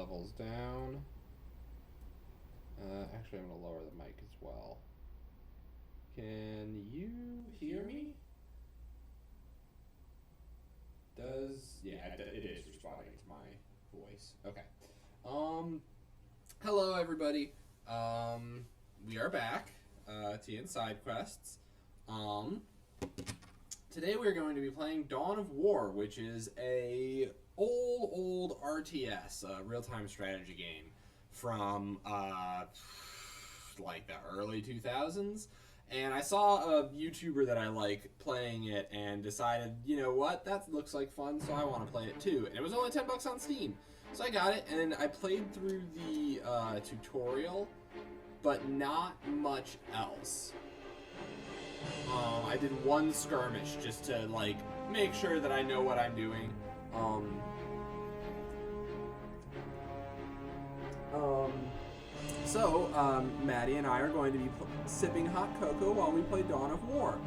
levels down. Actually, I'm going to lower the mic as well. Can you hear me? Yeah, it is responding to my voice. Okay. Hello everybody. We are back. TN Side Quests. Today we're going to be playing Dawn of War, which is a old RTS, real-time strategy game from like the early 2000s. And I saw a YouTuber that I like playing it and decided, you know what, that looks like fun, so I want to play it too. And it was only $10 on Steam. So I got it, and I played through the tutorial, but not much else. I did one skirmish just to, like, make sure that I know what I'm doing. So, Maddie and I are going to be sipping hot cocoa while we play Dawn of War.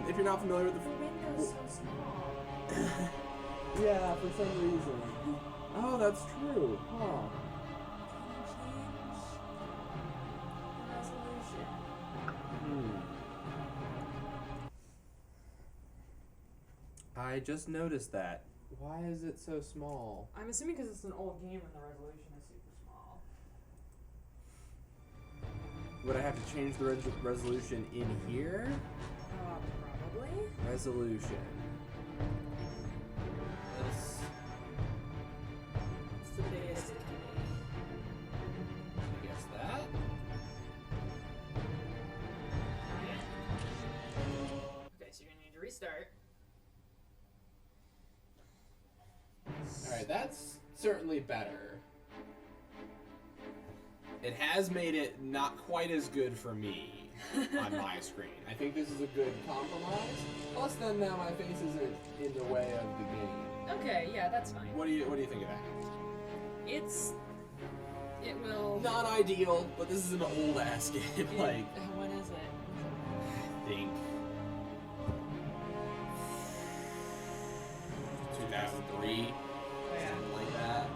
If you're not familiar with the window's so small. Yeah, for some reason. Oh, that's true. Huh. Can you change the resolution? I just noticed that. Why is it so small? I'm assuming because it's an old game and the resolution is super small. Would I have to change the resolution in here? Probably. Resolution. It's the biggest it can I guess that. be. Okay, so you're gonna need to restart. Alright, that's certainly better. It has made it not quite as good for me on my screen. I think this is a good compromise. Plus, then now my face isn't in the way of the game. Okay, yeah, that's fine. What do you think of that? It will. Not ideal, but this is an old ass game. Like, When is it? I think 2003. Something like that.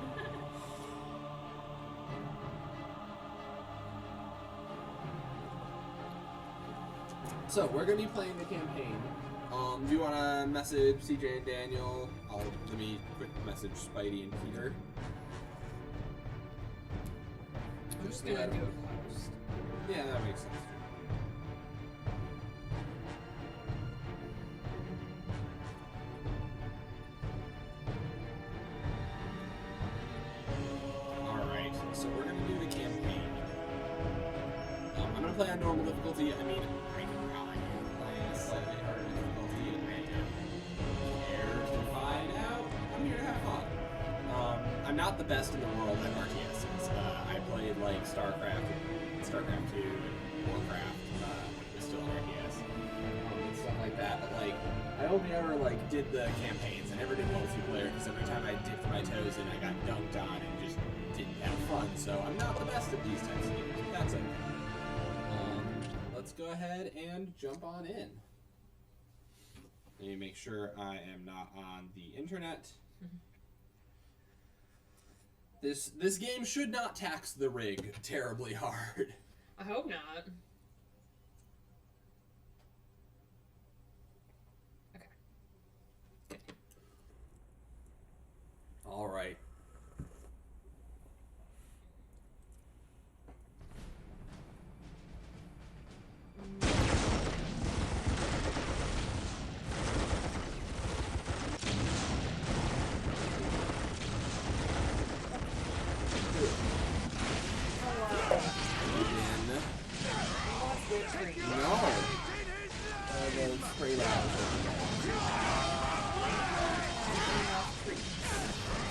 So, we're going to be playing the campaign. Do you want to message CJ and Daniel? Let me quick message Spidey and Peter. I'm just gonna do a post. Yeah, that makes sense. Alright, so we're going to do the campaign. I'm going to play on normal difficulty. I mean, I can probably play a slightly harder difficulty. I am here to find out. I'm here to have fun. I'm not the best in the world at RTSs. I played like StarCraft 2, and Warcraft when it was still an RTS, and stuff like that. But like, I only ever like did the campaigns. I never did multiplayer because every time I dipped my toes in, I got dunked on and just didn't have fun. So I'm not the best at these types of games. But that's okay. Let's go ahead and jump on in. Let me make sure I am not on the internet. This game should not tax the rig terribly hard. I hope not. Okay. Good. All right.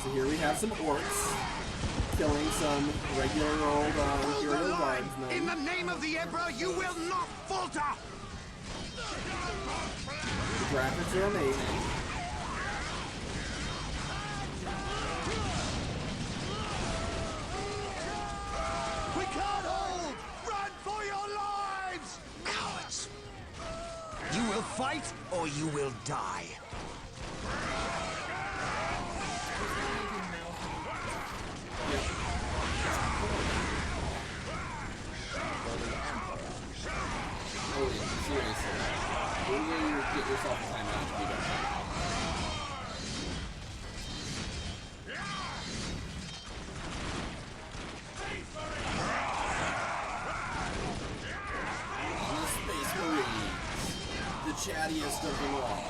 So here we have some orcs killing some regular old Imperial Guardsmen. In the name of the Emperor, you will not falter! The graphics are amazing. We can't hold! Run for your lives! Cowards! You will fight or you will die. Yep. chattiest of them all.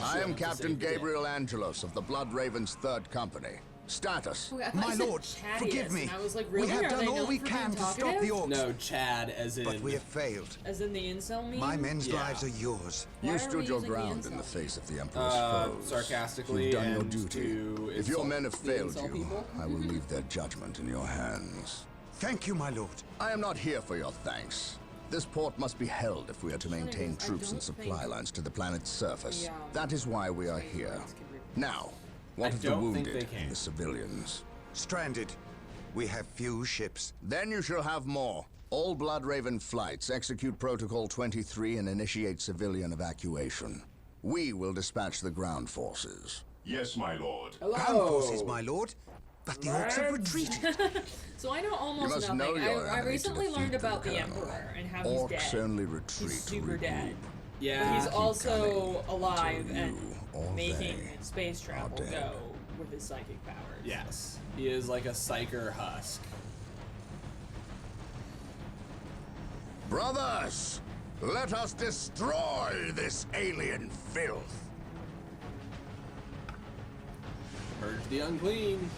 I am Captain Gabriel Angelos of the Blood Ravens 3rd Company. Status. Oh, I thought My you said lord, chattiest, forgive me. and I was like, really? We have Are done they all known we for can being to stop talkative? the orcs. No, Chad, as in. But we have failed. As in the incel meme? My men's Yeah. lives are yours. Why You are stood we your using the ground in the insult? face of the Emperor's foes. Sarcastically, You've done your and duty. to If your insult men have the failed insult you, people? I will leave their judgment in your hands. Thank you, my lord. I am not here for your thanks. This port must be held if we are to maintain I troops and don't supply think lines to the planet's surface. the, That is why we are here. Now, what I of the don't think wounded they can. and the civilians? Stranded. We have few ships. Then you shall have more. All Blood Raven flights execute Protocol 23 and initiate civilian evacuation. We will dispatch the ground forces. Yes, my lord. Hello. Ground forces, my lord. But the orcs have retreated. So I know You almost must nothing. know your I enemy recently to learned defeat about them, the Colonel. Emperor and how he's Orcs dead. only retreat He's to super dead. regroup. Yeah. He's Keep also coming alive until and you or making they space travel dead. go with his psychic powers. Yes. He is like a psyker husk. Brothers, let us destroy this alien filth. Purge the unclean.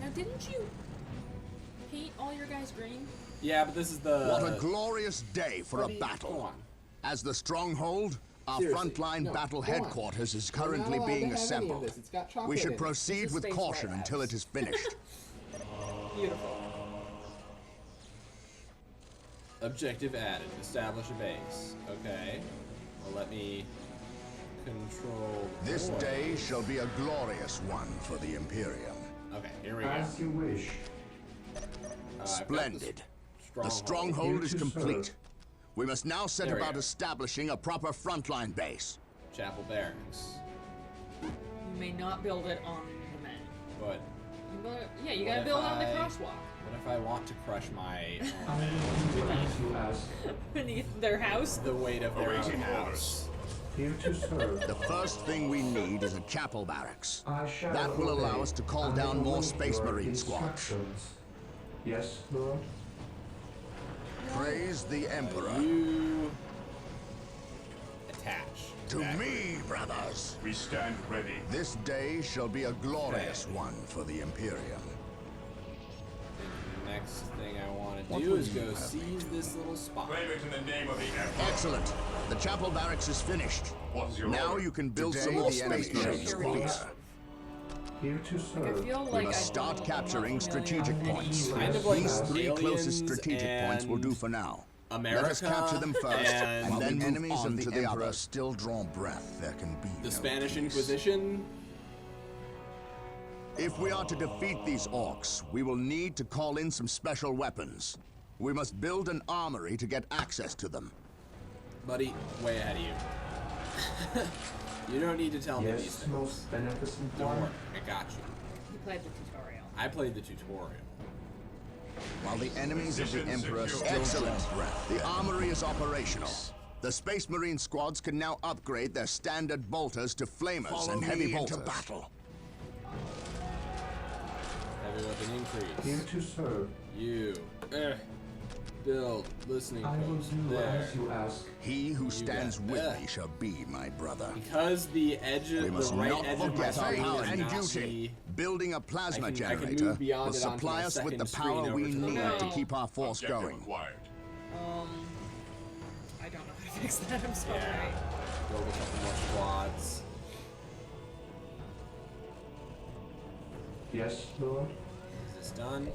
Now, didn't you paint all your guys green? Yeah, but this is the. What a glorious day for a Buddy, go battle. on. As the stronghold, our Seriously, frontline no, battle go on. headquarters is You're not currently allowed being to have any of assembled. this. It's got chocolate We in should it. proceed It's a with space caution White until House. it is finished. Beautiful. Objective added. Establish a base. Okay. Well, let me control. This the day boys. shall be a glorious one for the Imperium. Okay, here we go. As you wish. I've got Splendid. The The stronghold is Here to complete. serve. We must now set There we about go. establishing a proper frontline base. Chapel Barracks. You may not build it on the men. But Yeah, you What gotta if build on the I- crosswalk. what if I want to crush my I own will do as you ask. Beneath their house. the weight of their own Awaiting house? Here to serve. The first thing we need is a chapel barracks. I shall That will allow obey. us to call I down more await Space your Marine squads. instructions. Yes, Lord. Praise the Emperor. You attach. To Exactly. me, brothers. We stand ready. This day shall be a glorious one for the Imperium. The next thing I want to What do will is you go have seize this little spot. Claim it in the name of the Emperor. Excellent. The chapel barracks is finished. What's your Now order? you can build Today some more the Space enemy Marine shall squads. speak. Here to I serve. feel We like must I start don't- capturing I'm not familiar strategic with any points. Kind of like These three Aliens closest strategic points will do and for now. America Let us capture them first, and and then the enemies on of to the the Emperor others. still draw breath. There can be The no Spanish peace. Inquisition. If we are to defeat these orcs, we will need to call in some special weapons. We must build an armory to get access to them. Buddy, way ahead of you. You don't need to tell me these Yes, things. most beneficent Don't one. worry, I got you. You played the tutorial. I played the tutorial. While the enemies of the Position Emperor secure. still draw breath, the armory is operational. The Space Marine squads can now upgrade their standard bolters to flamers and heavy bolters. Battle. Heavy weapon increase. Here to serve. You. Build. Listening I will post. do There. as you ask. He who stands got with that. me shall be my brother. Because the edge We of the must right not edge of my forget our screen power is and not duty. Building a plasma I can generator move beyond will it onto supply my us with the second power screen we over to the need right. to keep our force Objective going. acquired. I don't know how to fix that. I'm sorry. Yeah. Build a couple more squads. Yes, Lord. Is this done?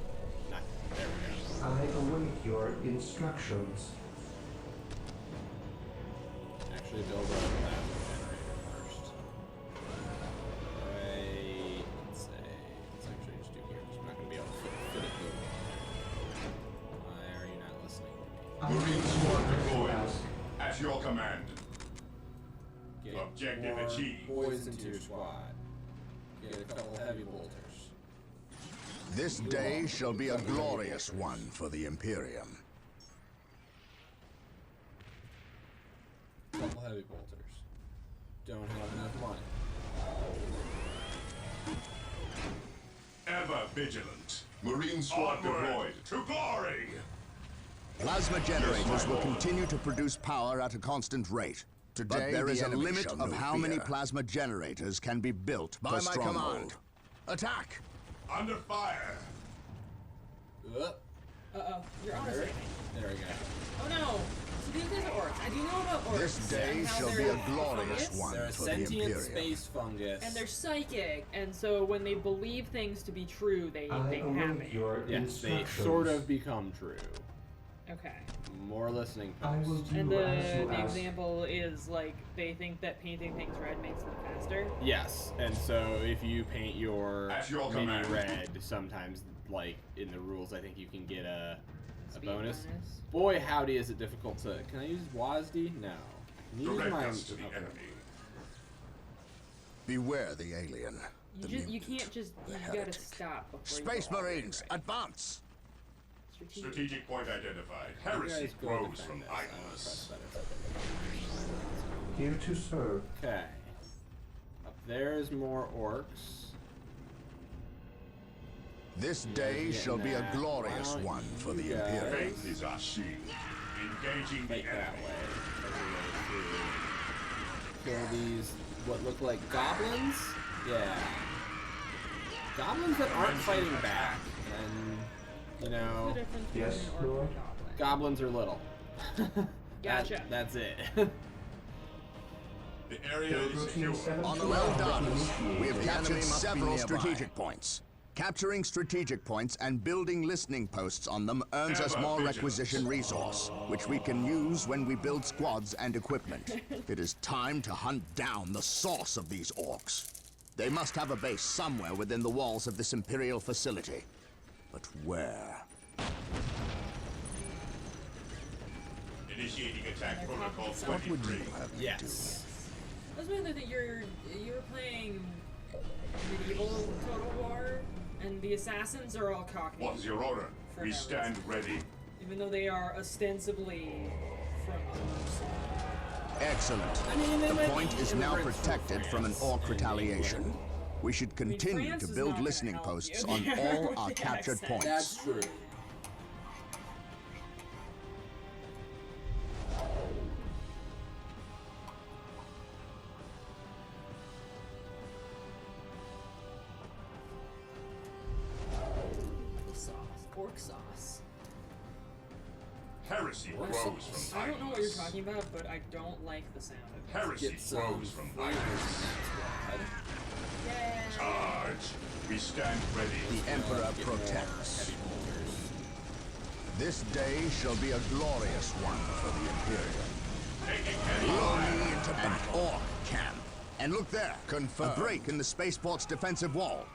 No. There we go. I await your instructions. Actually, build a plasma generator first. Right. Let's actually just do here. 'Cause we're not going to be able to fit it through. Why are you not listening to me? Marine As squad you deployed. ask. At your command. Get Objective more achieved. boys into your squad. Get a couple heavy bolters. This day shall be a glorious one for the Imperium. Couple heavy bolters. Don't have enough money. Ever vigilant. Marine squad deployed. To glory! Plasma generators will continue to produce power at a constant rate. Today, but there is a limit of how many plasma generators can be built per stronghold. Attack! Under fire! Uh-oh, you're on us. There we go. Oh no! So these guys are orcs. I do know about orcs. This day and how shall be they're a glorious fungus, one They're a for the sentient Imperium. space fungus. and they're psychic, and so when they believe things to be true, they I happen. await your Yes, they instructions. sort of become true. Okay. More listening I will posts. do And as you the ask. example is like they think that painting things red makes them faster. Yes, and so if you paint your At your mini command. red, sometimes, like, in the rules, I think you can get a Speed bonus. bonus. Boy, howdy, is it difficult to... Can I use WASD? No. Can you use Direct my... us to the okay. enemy. Beware the alien. You the just you mutant, can't just the you gotta heretic. stop before Space you go all the way Marines, right. advance! Strategic. Strategic point identified. You Heresy guys go grows defend from this. I wanna press idleness. that. Here to serve. Okay. Up there's more orcs. This day shall be a glorious Why don't one for the you guys- Imperium. Faith is our shield. Engaging the Fight that enemy. way. As a way to kill these, what look like goblins? Yeah. Goblins that aren't fighting back. And, you know, What's the difference between Yes, an orc and a Lord. goblin? goblins are little. Gotcha. That's it. The area is Routine secure. 7 On the to well 11 done. initiated. We have The captured enemy must be several nearby. strategic points. Capturing strategic points and building listening posts on them earns us Ever more vigilant. requisition resource, which we can use when we build squads and equipment. It is time to hunt down the source of these orcs. They must have a base somewhere within the walls of this Imperial facility. But where? Initiating attack protocol What would 23. you have me Yes. I was wondering that you were playing medieval Total War, and the assassins are all cockney. What's your order? For We no stand ready. Even though they are ostensibly from do? Excellent. I mean, they The might point be is now immigrants from protected from an France orc and retaliation. England. We should continue France to is build not gonna listening help posts you on there all with our the captured accent. points. That's true. the sauce, orc sauce. Heresy Orc grows sauce. from I don't know what you're idleness. talking about, but I don't like the sound of it. Heresy Get some grows from flavors in idleness. that squad. Yay! Charge! We stand ready. The Emperor Get more protects. heavy bolters. This day shall be a glorious one for the Imperium. Taking heavy Blow fire. me into battle. Orc camp. And look there, a break in the spaceport's defensive wall.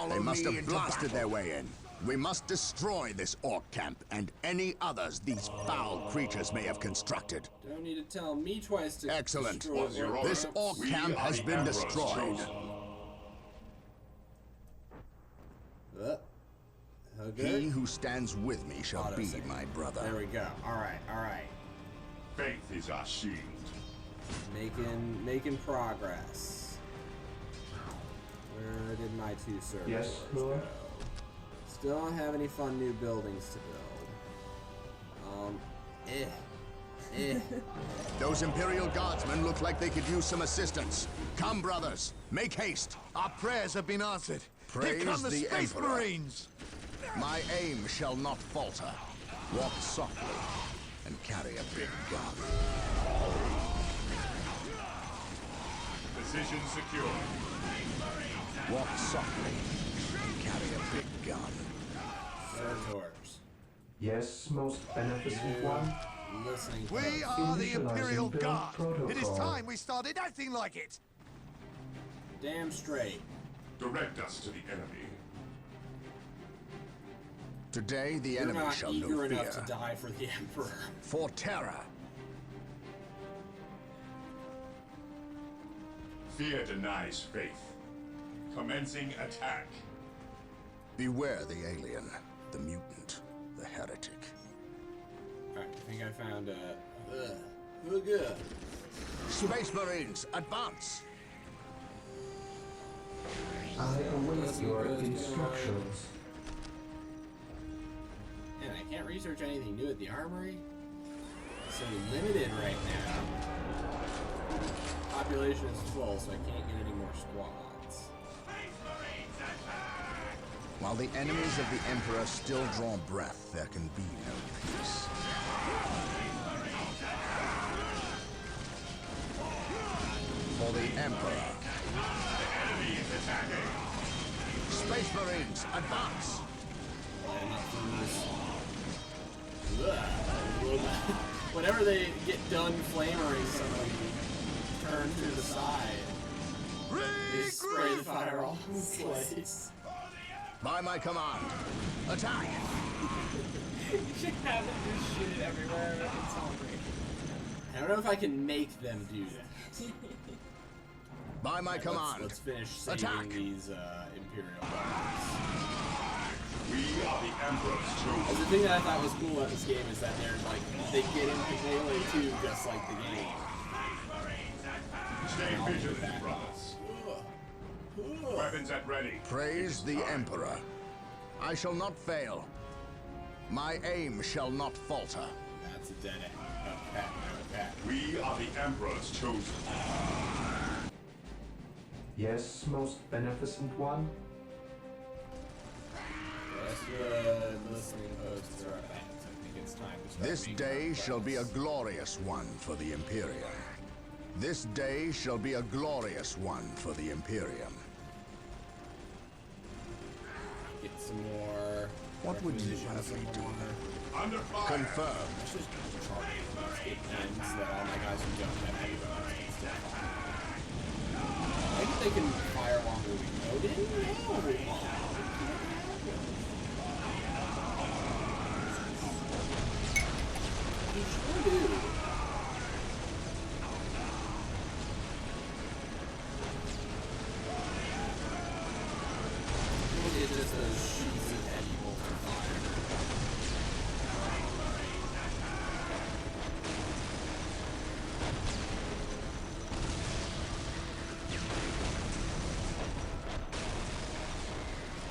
They must have blasted their way in. We must destroy this orc camp and any others these foul creatures may have constructed. Don't need to tell me twice to Excellent. destroy What's your orc order? This camps. orc We camp are has the been Emperor's destroyed. chosen. Okay. He who stands with me shall be Autosave. my brother. There we go. Alright, alright. Faith is our shield. Making progress. Where did my two servers Yes, go? Lord. Still don't have any fun new buildings to build. Those Imperial Guardsmen look like they could use some assistance. Come, brothers, make haste. Our prayers have been answered. Praise Here come the the Space Emperor. Marines! My aim shall not falter. Walk softly and carry a big gun. Position secure. Walk softly and carry a big gun. Servitors. Yes, most beneficent one. Listening We posts. are the Initializing Imperial build Guard. It is protocol. time we started acting like it. Damn straight. Direct us to the enemy. Today, the You're enemy not shall eager know enough fear. to die for the Emperor. For terror. Fear denies faith. Commencing attack. Beware the alien, the mutant, the heretic. Alright, I think I found oh good. Space Marines, advance! I await your instructions. And I can't research anything new at the armory. So limited right now. Population is full, so I can't get any more squads. While the enemies of the Emperor still draw breath, there can be no peace. For the Emperor. Space Marines, advance! Whenever they get done flamering somebody, turn to the side. They spray the fire all in place. By my command, attack! You should have them just shoot it everywhere in celebration. I don't know if I can make them do that. By my command, Let's finish saving attack! these Imperial guards. We are the Emperor's chosen. The thing that I thought was cool about this game is that they're like, they get into melee too, just like the game. Stay vigilant, brothers. Weapons at ready. Praise the Emperor. I shall not fail. My aim shall not falter. That's a dead end. Okay. We are the Emperor's chosen. Yes, most beneficent one. Rest of the listening posts are at hands. I think it's time to start This being day done. shall be a glorious one for the Imperium. This day shall be a glorious one for the Imperium. Get some more. What would you requisitions, have me some do? more- Under fire. Confirmed. Let's just charge these get ends so that all my guys who don't have heavy weapons can still fire. I think they can fire longer reloaded. You sure do. It just does sheets of heavy bolts of fire.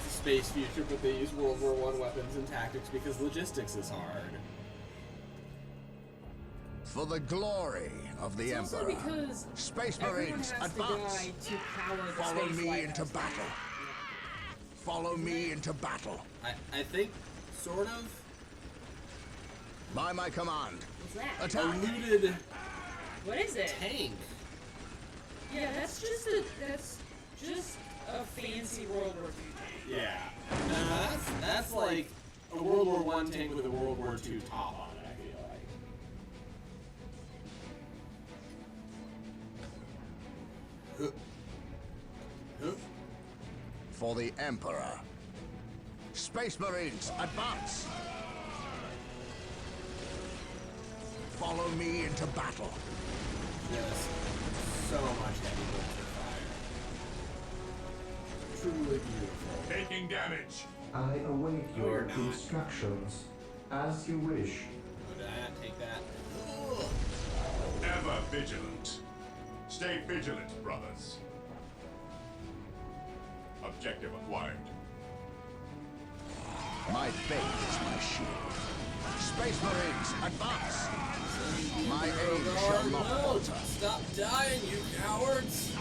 It's a space future, but they use World War I weapons and tactics because logistics is hard. For the glory of the It's also Emperor. because Space everyone Marines, has to advance! die to power the Follow space me flight into house. battle. Follow me into battle. I think, sort of, By my command, What's that? a attack! looted What is it? tank. Yeah, that's just a fancy World War II tank. Yeah. That's like a World War I tank with a World War II top on it, I feel like. For the Emperor. Space Marines, advance! Follow me into battle. Just so much heavy bolts of fire. Truly beautiful. Taking damage. I await you're your not. instructions. As you wish. Go that, take that. Ever vigilant. Stay vigilant, brothers. Objective acquired. My faith is my shield. Space Marines, advance! My aim shall not No, falter. stop dying, you cowards!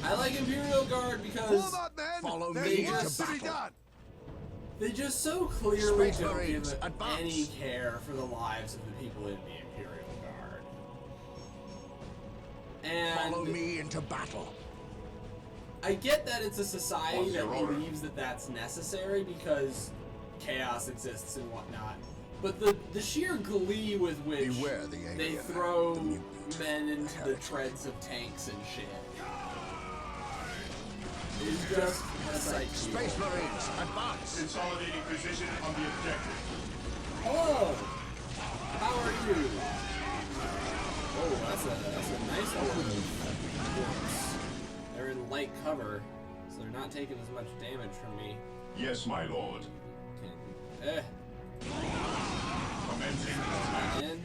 I like Imperial Guard because Follow There's me work into to battle. they just so clearly Space don't Marines, give advance. any care for the lives of the people in the Imperial Guard. And Follow me into battle. I get that it's a society What's that your order? believes that that's necessary because chaos exists and whatnot. But the sheer glee with which Beware the alien, they throw the mutant, men into the treads of tanks and shit is just a sight to Space behold. Marines, advance! Consolidating position on the objective. Hello! How are you? Oh, that's a nice one. They're in light cover, so they're not taking as much damage from me. Yes, my lord. Commencing. In.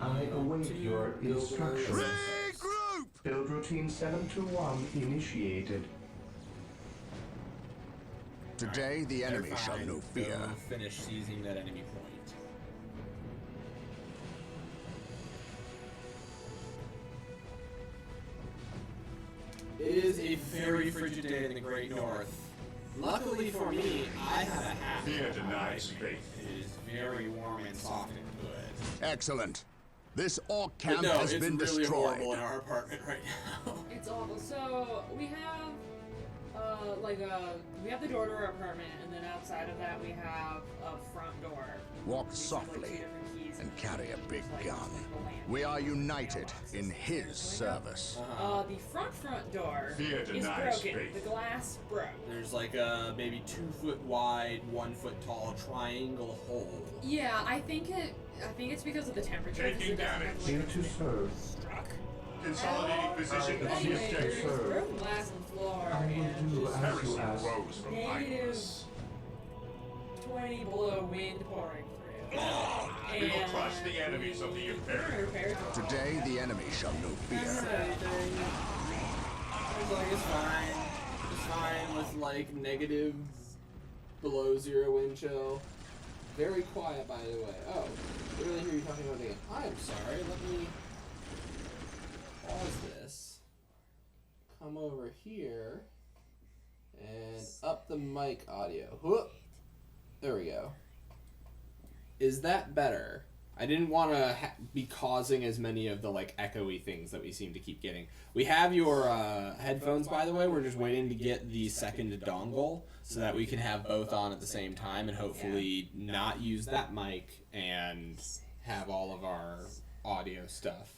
I await your Build instructions. Regroup! Build routine 721 initiated. Today, the They're enemy shall fine. know fear. Go finish seizing that enemy point. It is a very frigid day in the Great North. Luckily for me, I have a hat. Fear denies faith. It is very warm and soft and good. Excellent. This orc But camp no, has it's been really destroyed. horrible in our apartment right now. It's awful. So we have we have the door to our apartment, and then outside of that we have a front door. Walk We see, softly two different keys and carry a big like, gun. the landing. We are united in his service. The front door Fear is denies broken. faith. The glass broke. There's like a maybe 2 foot wide, 1 foot tall triangle hole. Yeah, I think it's because of the temperature. 'cause Taking it doesn't damage. have, Here like, to serve. struck. Consolidating position But on the anyway, there's objective. broken glass on the floor, I will and do just as Heresy you ask. rose from negative idleness. 20 below wind pouring through. We will crush the enemies of the Imperium. Today, the enemy shall know fear. It's like it's fine. It's fine with like negative below 0 wind chill. Very quiet, by the way. Oh, I really hear you talking about it again. I'm sorry. Let me pause this. Come over here and up the mic audio. Whoop. There we go. Is that better? I didn't want to be causing as many of the like echoey things that we seem to keep getting. We have your headphones, by the way. We're just waiting to get the second dongle so that we can have both on at the same time and hopefully not use that mic and have all of our audio stuff.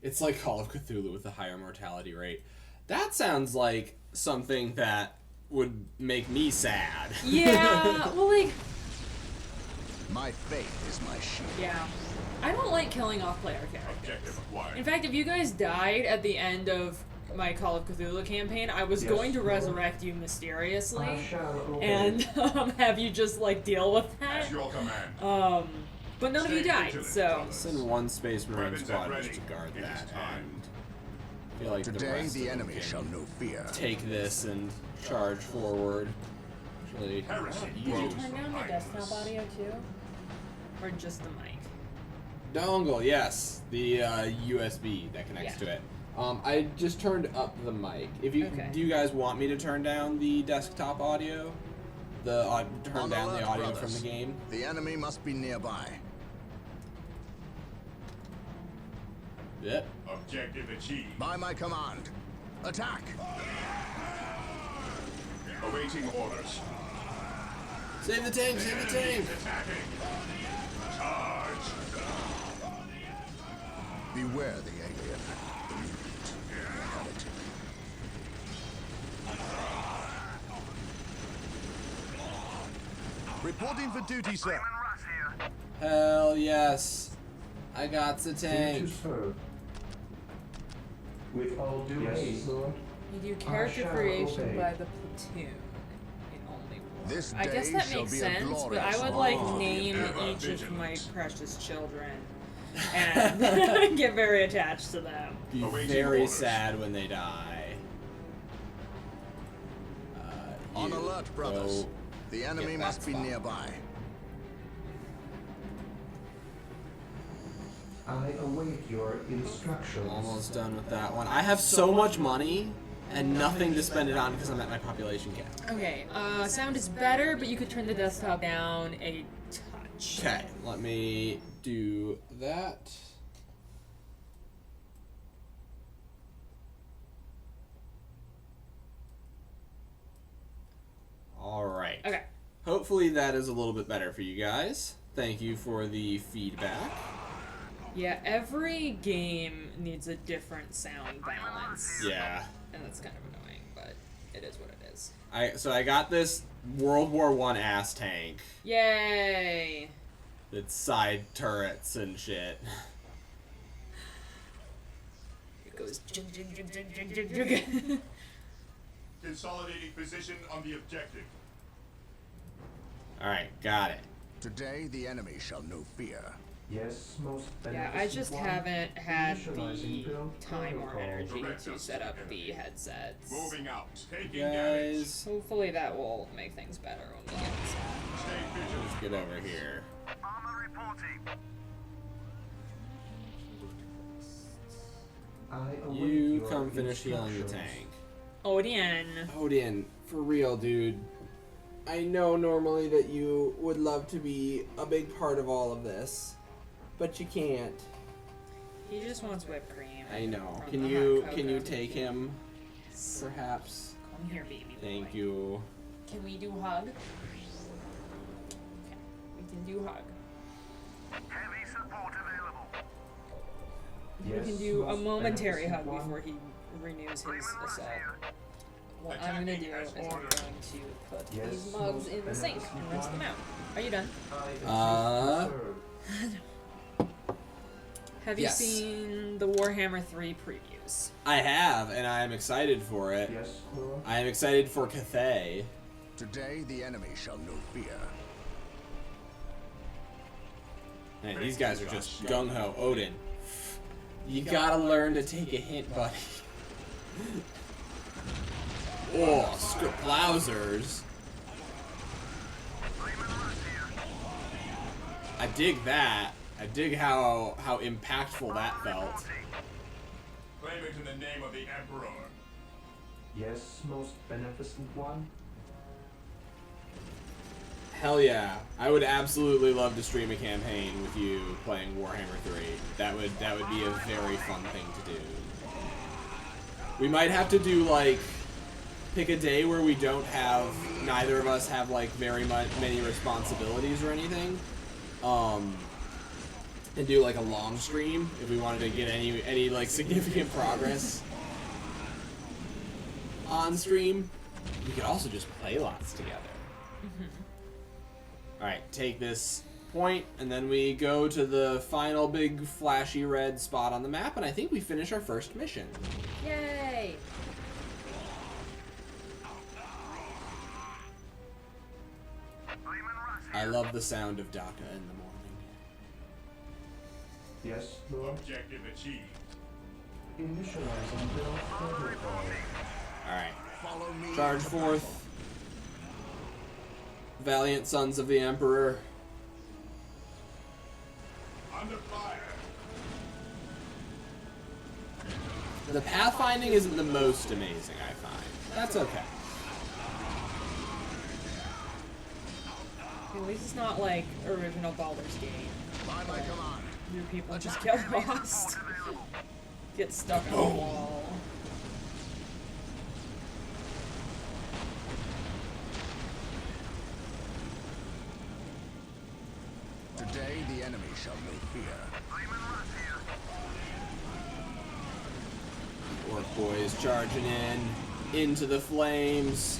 It's like Call of Cthulhu with a higher mortality rate. That sounds like something that would make me sad. Yeah, well, like, My faith is my shield. yeah. I don't like killing off player characters. Objective acquired. In fact, if you guys died at the end of my Call of Cthulhu campaign, I was Yes, going to Lord. resurrect you mysteriously I shall obey. and have you just like deal with At that. your command. But none of you Stay died, vigilant, so brothers. Send one Space Marine Weapons squad at just to ready. guard It is that, time. and I feel like the Today, rest the of them enemy can shall know fear. take this and charge forward. Actually, Heresy you. rose turn from down the desktop idleness. audio too, or just the mic. Dongle, yes, the USB that connects Yeah. to it. I just turned up the mic. If you Okay. do, you guys want me to turn down the desktop audio? Turn On down alert, the audio brothers. from the game. The enemy must be nearby. Yep. Objective achieved. By my command, attack! Awaiting orders. Save the tank! Save the tank! Attacking. Charge. Beware the alien. The mutant. Reality. Reporting for duty, sir. Hell yes! I got the Here tank. to serve. With all due haste, Lord. You do character shall creation obey. by the platoon. It only works. This I guess day that shall makes be a sense, but glorious I would one. like Oh, name ever each of my vigilant. precious children and get very attached to them. Be Awaiting very orders. sad when they die. On You alert, brothers. go- The enemy Get must that be spot. nearby. I await your instructions. Almost done with that one. I have so much money and nothing to spend it on because I'm at my population cap. Okay, sound is better, but you could turn the desktop down a touch. Okay, let me do that. All right. Okay. Hopefully that is a little bit better for you guys. Thank you for the feedback. Yeah, every game needs a different sound balance. Yeah. And that's kind of annoying, but it is what it is. So I got this World War I ass tank. Yay! It's side turrets and shit. It goes jig jig jig jig jig jig jig. Consolidating position on the objective. All right, got it. Today, the enemy shall know fear. Yes, most Yeah, I beneficent just one. haven't had Initializing the build time or protocol. energy to set up the headsets. Moving out. Taking damage. Guys, Hopefully that will make things better when we get inside. Stay vigilant. let's get over here. I await You your come finish healing the instructions. tank. Odin. Odin, for real, dude. I know normally that you would love to be a big part of all of this, but you can't. He just wants whipped cream. I know. from Can the you hot can you cocoa. take him, perhaps? Come here, baby. Thank boy. you. Can we do hug? Okay, we can do hug. Yes, We can do a most momentary hug beneficent before one. he renews his assault. What I'm gonna do is I'm going to put Yes, these mugs most in the sink and beneficent rinse them one. out. Are you done? I exist to serve. Have you Yes. seen the Warhammer 3 previews? I have, and I am excited for it. Yes, Lord. I am excited for Cathay. Today the enemy shall know fear. Man, these guys are just gung-ho. Odin, you gotta learn to take a hint, buddy. Oh, Scripplausers. I dig that. I dig how impactful that felt. Claim it in the name of the Emperor. Yes, most beneficent one. Hell yeah. I would absolutely love to stream a campaign with you playing Warhammer 3. That would be a very fun thing to do. We might have to do like pick a day where we don't have neither of us have like very many responsibilities or anything. And do like a long stream if we wanted to get any like significant progress on stream. We could also just play lots together. Alright, take this point, and then we go to the final big flashy red spot on the map, and I think we finish our first mission. Yay! I love the sound of Daka in the morning. Yes, Lord. Objective achieved. Initializing build protocol. Alright, Follow me. charge to forth. Valiant sons of the Emperor. Under fire. The pathfinding isn't the most amazing, I find. That's okay. At least it's not like original Baldur's Gate. By my command. Your people just get lost. Get stuck on a wall. Today the enemy shall know fear. Orc boys charging into the flames.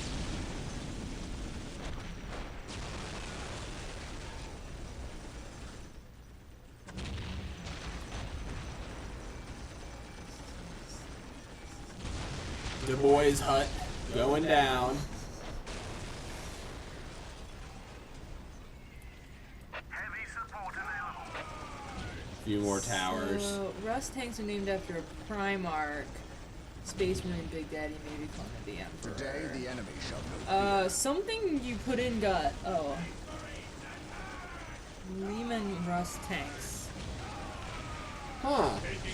The boys' hut going down. Few more towers. So, Rust tanks are named after a Primarch. Space Marine Big Daddy maybe calling it the Emperor. Today the enemy shall know fear. Something you put in got Lehman Rust tanks. Huh.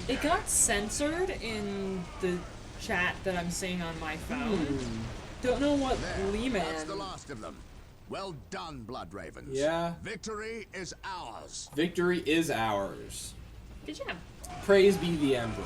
It got censored in the chat that I'm seeing on my phone. Don't know what There, that's the Lehman. last of them. Well done, Blood Ravens. Yeah. Victory is ours. Victory is ours. Good job. Praise be the Emperor.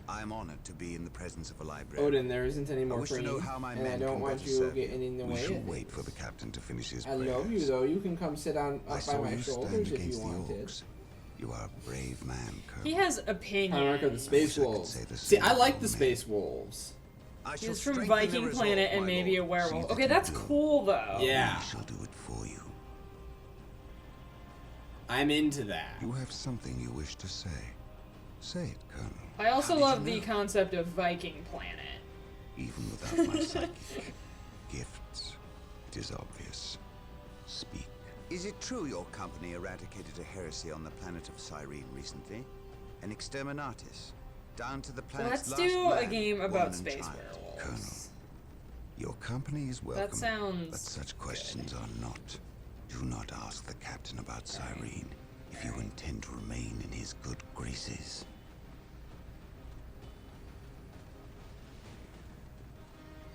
I'm honored to be in the presence of a library. Odin, there isn't any I more wish for to know you, how my and I men don't can want better you serve getting in the We way shall of wait things. for the captain to finish his I prayers. love you, though. You can come sit on I up by saw my you stand shoulders if you against the wanted. orcs. You are a brave man, Colonel. He has opinions. Primarch of the Space Wish I could Wolves. say the See, same I like for the men. Space Wolves. I shall He's from strengthen Viking their Planet resolve, and my maybe a lord. werewolf. See that Okay, you that's do. cool though. Yeah. I shall do it for you. I'm into that. You have something you wish to say. Say it, Colonel. I also How did love you the know? concept of Viking planet. Even without my psychic gifts, it is obvious. Speak. Is it true your company eradicated a heresy on the planet of Cyrene recently? An exterminatus? Down to the planet's Let's last do a man, game woman, about and space child. werewolves. Colonel, your company is welcome. That sounds But such questions are not. Do not ask the captain about Cyrene if you intend to remain in his good graces.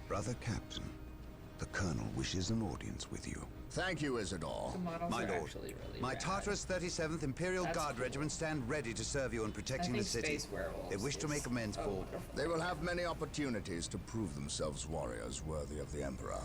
Brother Captain, the Colonel wishes an audience with you. Thank you, Isidore. The models My are lord, actually really my rad. Tartarus 37th Imperial That's Guard cool. Regiment stand ready to serve you in I protecting think the city. space werewolves. They wish to make amends for... They will have many opportunities to prove themselves warriors worthy of the Emperor.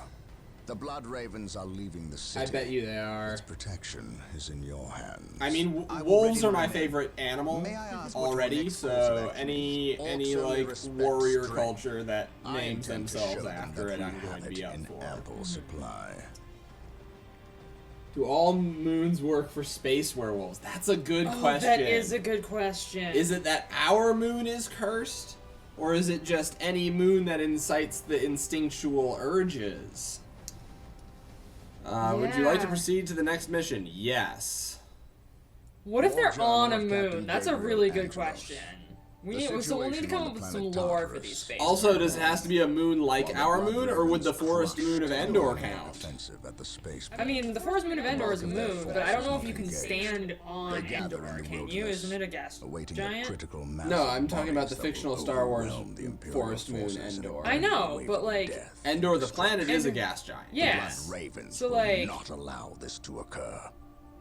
The Blood Ravens are leaving the city. I bet you they are. Its protection is in your hands. I mean, I will wolves ready are my remain. favorite animal May I ask what your already, next course of so action any is? any Orcs only like respect warrior strength. culture that I names intend to themselves show them after that it, we I'm going have to it be up in for. ample supply. Do all moons work for space werewolves? That's a good question. That is a good question. Is it that our moon is cursed? Or is it just any moon that incites the instinctual urges? Would you like to Yeah. proceed to the next mission? Yes. What if War they're Journal on a of moon? Captain That's a Gabriel really good Angelos. question. The So we'll need to situation come on up the with some planet lore for Tartarus. these space Also, does it werewolves. has to be a moon like While the our Blood moon, or would the Ravens forest crushed moon of the Endor Roman count? offensive at the space I mean, the forest moon of Endor is a Both of their moon, but I don't know if you can forces stand on They gather Endor, in the can you? wilderness, Isn't it a gas awaiting giant? the critical mass No, of I'm talking about bodies the that will fictional Star Wars overwhelm the Imperial forest moon forces in a Endor. I know, wave but, of like, death Endor, and the planet, is a Endor- gas giant. Yes. Blood Ravens So, will like- not allow this to occur.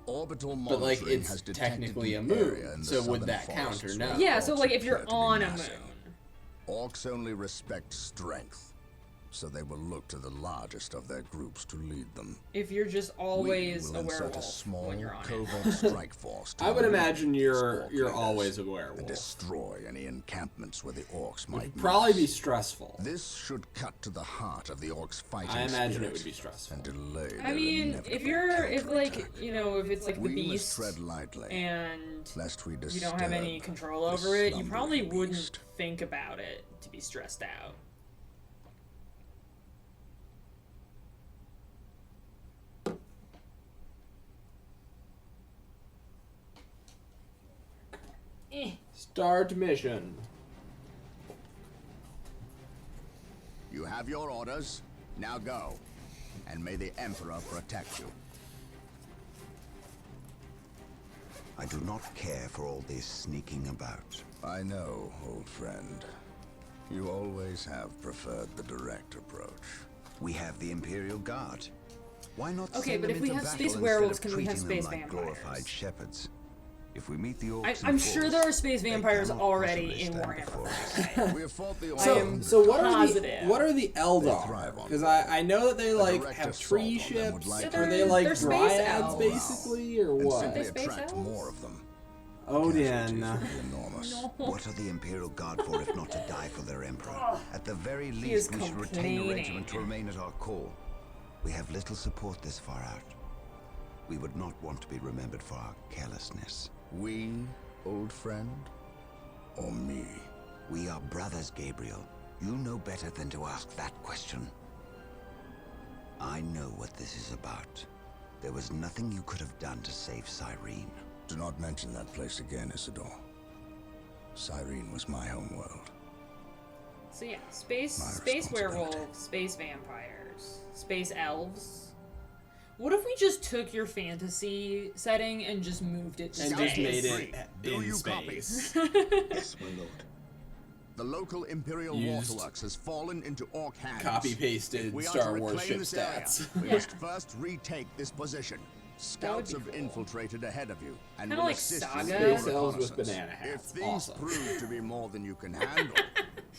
Orbital But, like, monitoring it's has detected technically a an moon, area in the so would southern that count or forests no? where Yeah, so orcs like if you're appear to be on a massing. moon. Orcs only respect strength, so they will look to the largest of their groups to lead them. If you're just always We will a insert werewolf a small when you're on it. covert strike force. to I would elude imagine these you're orc you're leaders always a and werewolf. destroy any encampments where the orcs might It'd probably be mass. stressful. This should cut to the heart of the orcs' fighting I imagine it spirit would be stressful. and delay I their mean, inevitable if like, counterattack. you know, if it's like the We must beast tread lightly, and lest we you disturb don't have any control the over it, you slumbering probably wouldn't beast. think about it to be stressed out. Start mission. You have your orders. Now go. And may the Emperor protect you. I do not care for all this sneaking about. I know, old friend. You always have preferred the direct approach. We have the Imperial Guard. Why not Okay, send but them if we into have battle space instead werewolves, of can we have treating them space like glorified vampires? shepherds? If we meet the orcs I'm in sure force, there are space they vampires cannot already possibly in stand Warhammer before us. 40k. We have fought the So, orcs. so what are Positive. the They Eldar? thrive on Because I know that they like direct have assault tree on them would ships. like to- Are they They're- like they're space dryads elves. basically, or and what? simply They space attract elves? more of them. Odin. Casualties will be enormous. What are the Imperial Guard for if not to die for their Emperor? At the very He is least, we should retain a complaining. regiment to remain at our core. We have little support this far out. We would not want to be remembered for our carelessness. We, old friend? Or me? We are brothers, Gabriel. You know better than to ask that question. I know what this is about. There was nothing you could have done to save Cyrene. Do not mention that place again, Isidore. Cyrene was my homeworld. So yeah, space My responsibility. werewolves, space vampires, space elves. What if we just took your fantasy setting and just moved it to And space? just made it Do in you copy? space. Yes, my lord. The local Imperial Used- waterworks has fallen into orc hands. Copy If pasted we are Star to Wars reclaim ship this area, stats. we Yeah. must first retake this position. Scouts be have cool. infiltrated ahead of you and Kinda will like assist Saga. you in your Space elves with reconnaissance. banana hats. If these Awesome. prove to be more than you can handle,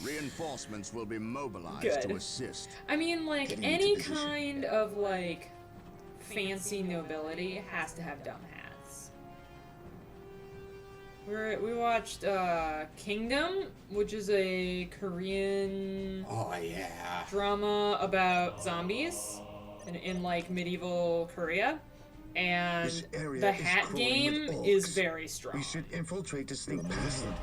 reinforcements will be mobilized Good. to assist. I mean, like, Getting any into position. kind of, like, fancy nobility has to have dumb hats. We watched, Kingdom, which is a Korean Oh yeah. drama about zombies in like, medieval Korea. and This area the is hat crawling game with is orcs. very strong. We should infiltrate to sneak past them.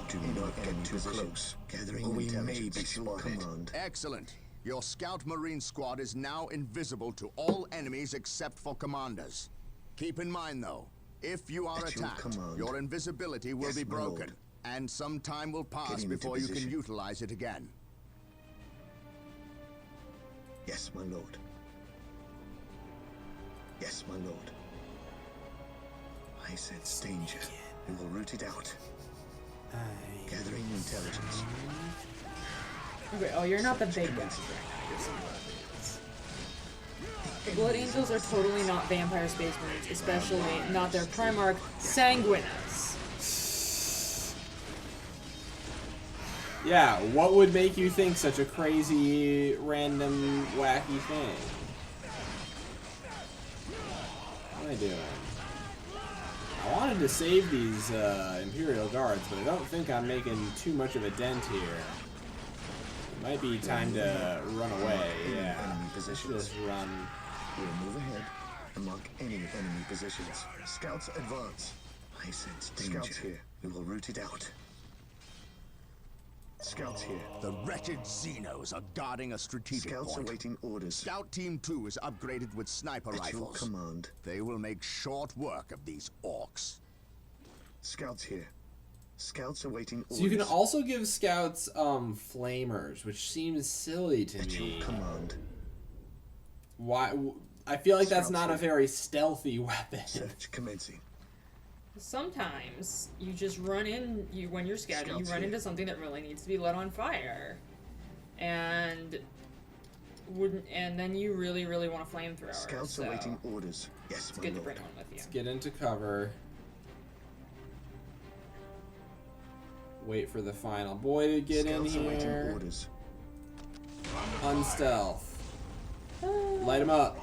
Do not get too close. Gathering we may be spotted. Excellent. Your Scout Marine squad is now invisible to all enemies except for commanders. Keep in mind, though, if you are At your attacked, command. your invisibility will Yes, be my broken, lord. and some time will pass Getting into before you can position. utilize it again. Yes, my lord. Yes, my lord. I sense danger. We will root it out. Gathering intelligence. Okay, oh, you're not the big guy. You're some The Blood Angels are totally not vampire space marines, especially not their Primarch Sanguinus. Yeah, what would make you think such a crazy, random, wacky thing? What am I doing? I wanted to save these Imperial Guards, but I don't think I'm making too much of a dent here. It might be time to run away, yeah. Enemy positions. Just run. We will move ahead and mark any enemy positions. Scouts advance. I sense danger. Scouts here. We will root it out. Scouts here. The wretched Xenos are guarding a strategic Scouts point. awaiting orders. Scout Team 2 is upgraded with sniper At your rifles. command. They will make short work of these orcs. Scouts here. Scouts awaiting orders. So you can also give scouts flamers, which seems silly to At me. your command. Why? I feel like that's Scouts not a here. very stealthy weapon. Search commencing. Sometimes you just run in, when you're scouting, you Scouts run here. into something that really needs to be lit on fire. And then you really, really want a flamethrower. Scouts so awaiting orders. Yes, it's my good to lord. bring one with you. Get into cover. Wait for the final boy to get Scouts in awaiting here. orders. Unstealth. Light him up.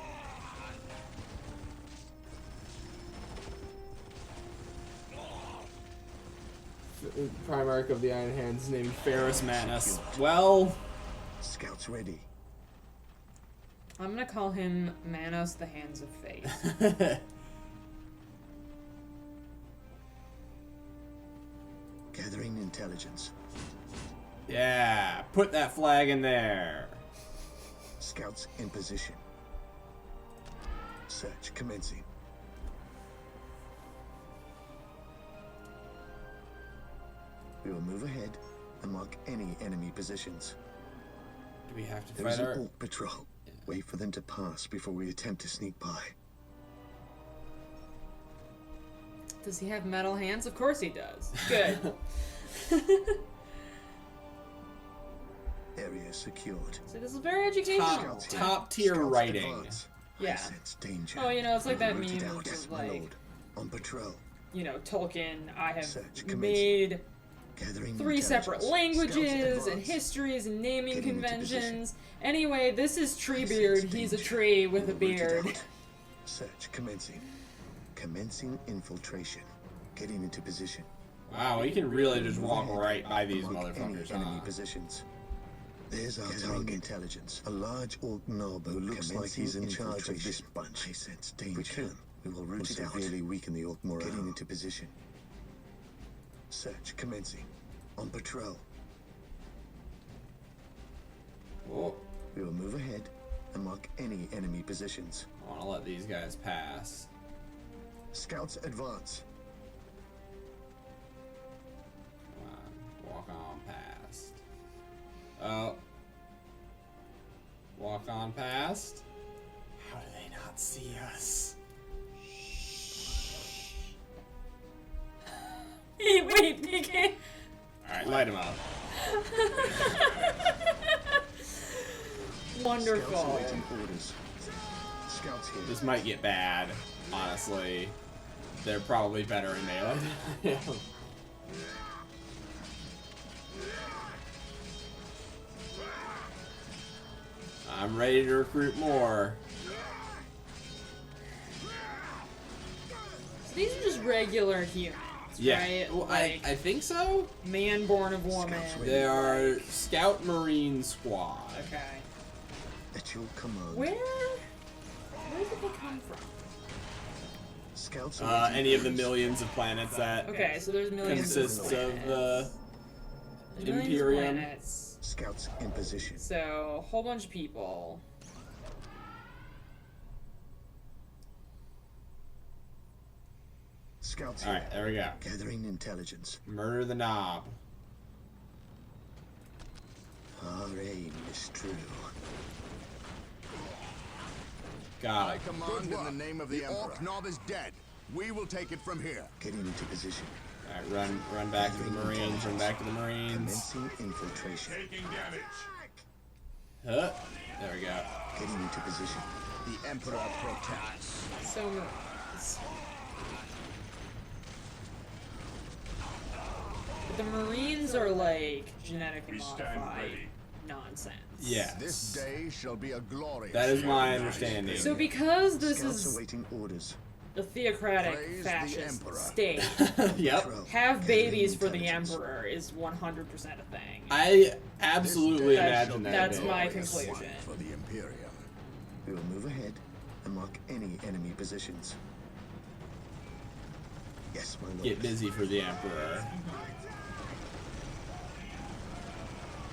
Primarch of the Iron Hands named Ferrus Manus. Well, Scouts ready. I'm gonna call him Manos the Hands of Fate. Gathering intelligence. yeah, put that flag in there. Scouts in position. Search commencing. We will move ahead and mark any enemy positions. Do we have to There is fight an our... orc patrol. Wait for them to pass before we attempt to sneak by. Does he have metal hands? Of course he does. Good. Area secured. So this is very educational. Top tier Scouts writing. advance. Yeah. I sense danger. Oh, you know, it's like that Root it meme out. of Yes, my like, lord. On patrol. you know, Tolkien, I have Search commencing. made Gathering 3 separate intelligence. languages Scouts and advance. histories and naming Getting into conventions. Anyway, this is I sense Treebeard. He's a danger. tree with a We will root it beard. out. Search commencing. Commencing infiltration. Getting into position. Wow, we can really just walk Move right by these among motherfuckers, any enemy huh? positions. There's our target. Intelligence. A large orc knob who looks like he's in charge of this bunch. I sense danger. If we can, we will root it out. Severely weaken the orc morale. Getting into position. Search commencing. On patrol. Oh, We will move ahead and mark any enemy positions. I want to let these guys pass. Scouts advance. Come on, walk on past. Oh. Walk on past. How do they not see us? Wait, PK. Alright, light them up. Scouts Wonderful. awaiting orders. Scouts here. This might get bad, honestly. They're probably better in melee than I am. I'm ready to recruit more. So these are just regular humans, Yeah, right? well, Like, I think so. man born of woman. They are Scout Marine Squad. Okay. At your command. Where did they come from? Scouts any of the millions of planets that Okay, so there's millions consists of of the There's millions of Imperium. planets. Scouts in position. So, whole bunch of people. Scouts All here. right, there we go. Gathering intelligence. Murder the knob. Our aim is true. Got I it. command in the name of the Emperor. Orc knob is dead. We will take it from here. Getting into position. All right, run back to the Marines. Run back to the Marines. Commencing infiltration. Taking damage. Huh. There we go. Getting into position. The Emperor protects. So, Marines. But the Marines are like genetically We stand modified ready. nonsense. Yeah. This day shall be a glorious. That is my understanding. So because this Scouts is awaiting orders. a theocratic Praise the fascist Emperor. state, Yep. Patrol. have Gathering babies for the intelligence. Emperor is 100% a thing. I absolutely That's- imagine that. that's being my the case. conclusion. For the Imperium. We will move ahead and mark any enemy positions. Yes, my lord. Get busy for the Emperor.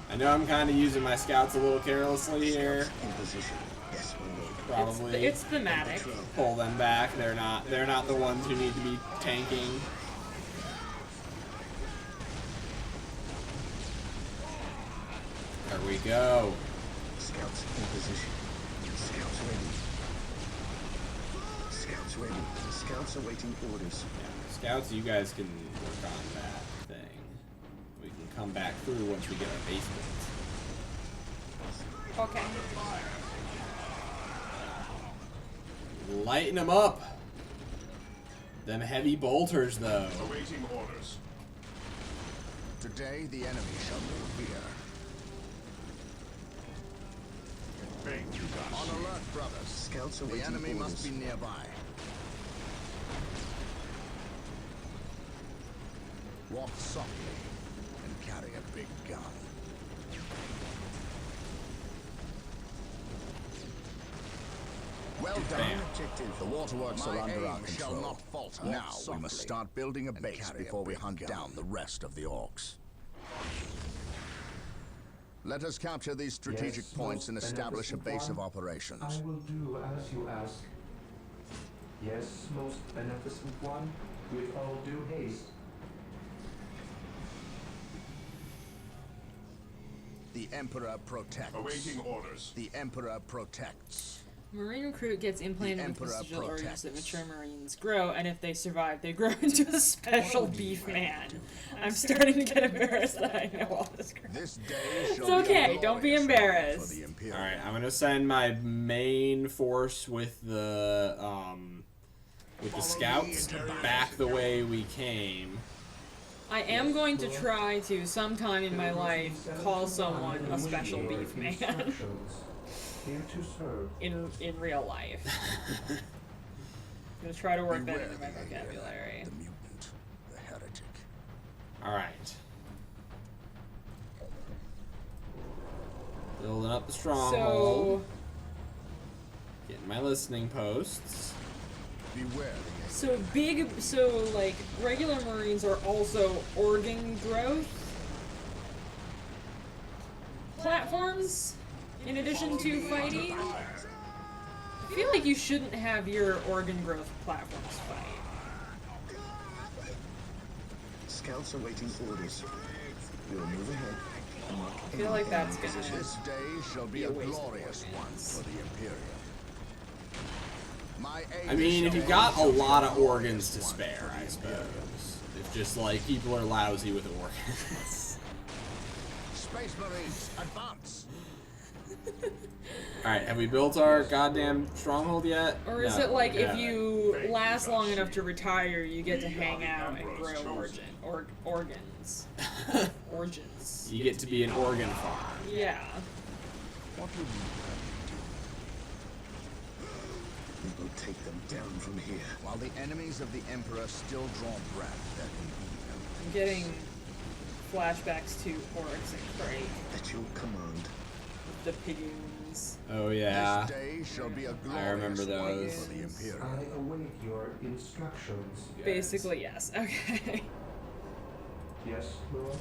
I know I'm kind of using my scouts a little carelessly here. In position. Yes, my lord. Probably It's thematic. pull them back. They're not the ones who need to be tanking. There we go. Scouts in position. Scouts ready. Scouts ready. Scouts awaiting orders. Yeah, scouts, you guys can work on that thing. We can come back through once we get our base built. Okay. Lighten them up. Them heavy bolters, though. Awaiting orders. Today the enemy shall move here. Thank you, On God. alert, brothers. Scouts The awaiting enemy orders. must be nearby. Walk softly and carry a big gun. Well done. Bam. The waterworks My are under our aim control. shall not falter. Now we Softly must start building a and base carry a before we big hunt gun. down the rest of the orcs. Let us capture these strategic Yes, points and most establish a base of beneficent one. operations. I will do as you ask. Yes, most beneficent one, with all due haste. The Emperor protects. Awaiting orders. The Emperor protects. Marine recruit gets implanted with Emperor vestigial organs that protects. mature Marines grow, and if they survive, they grow into a special beef man. I'm starting to get embarrassed that I know all this crap. This day It's shall be a okay, don't be glorious one embarrassed. For the Imperium. All right, I'm gonna send my main force with the scouts back the way we came. I am going to try to, sometime in my life, call someone a special beef man Here to serve. in real life. I'm gonna try to work that Beware into my the vocabulary. The mutant, the heretic. All right. Building up the stronghold. So, Getting my listening posts. Beware the so like regular Marines are also organ growth platforms in addition to fighting. I feel like you shouldn't have your organ growth platforms fight. Scouts awaiting orders. We will move ahead and mark I feel like that's gonna. This day shall be Be a a waste of glorious one organs. for the Imperium. My aim I mean, if you shall got a be lot of glorious organs to one spare, for the I Imperium. suppose. It's just like people are lousy with organs. Space Marines, advance! All right, have we built our goddamn stronghold yet? Or is No, it like we if haven't. you last long enough to retire, you get to hang out and grow organs? Organs. You get to be an organ farm. Yeah. What would you We will take them down from here. While the enemies of the Emperor still draw breath, there can be no I'm getting flashbacks to Oryx and Crake, At your command. the Piggoons. things. Oh yeah. This day shall be a I remember glorious one those. for the Imperial. I await your instructions. Basically, yes. Okay. Yes, Lord.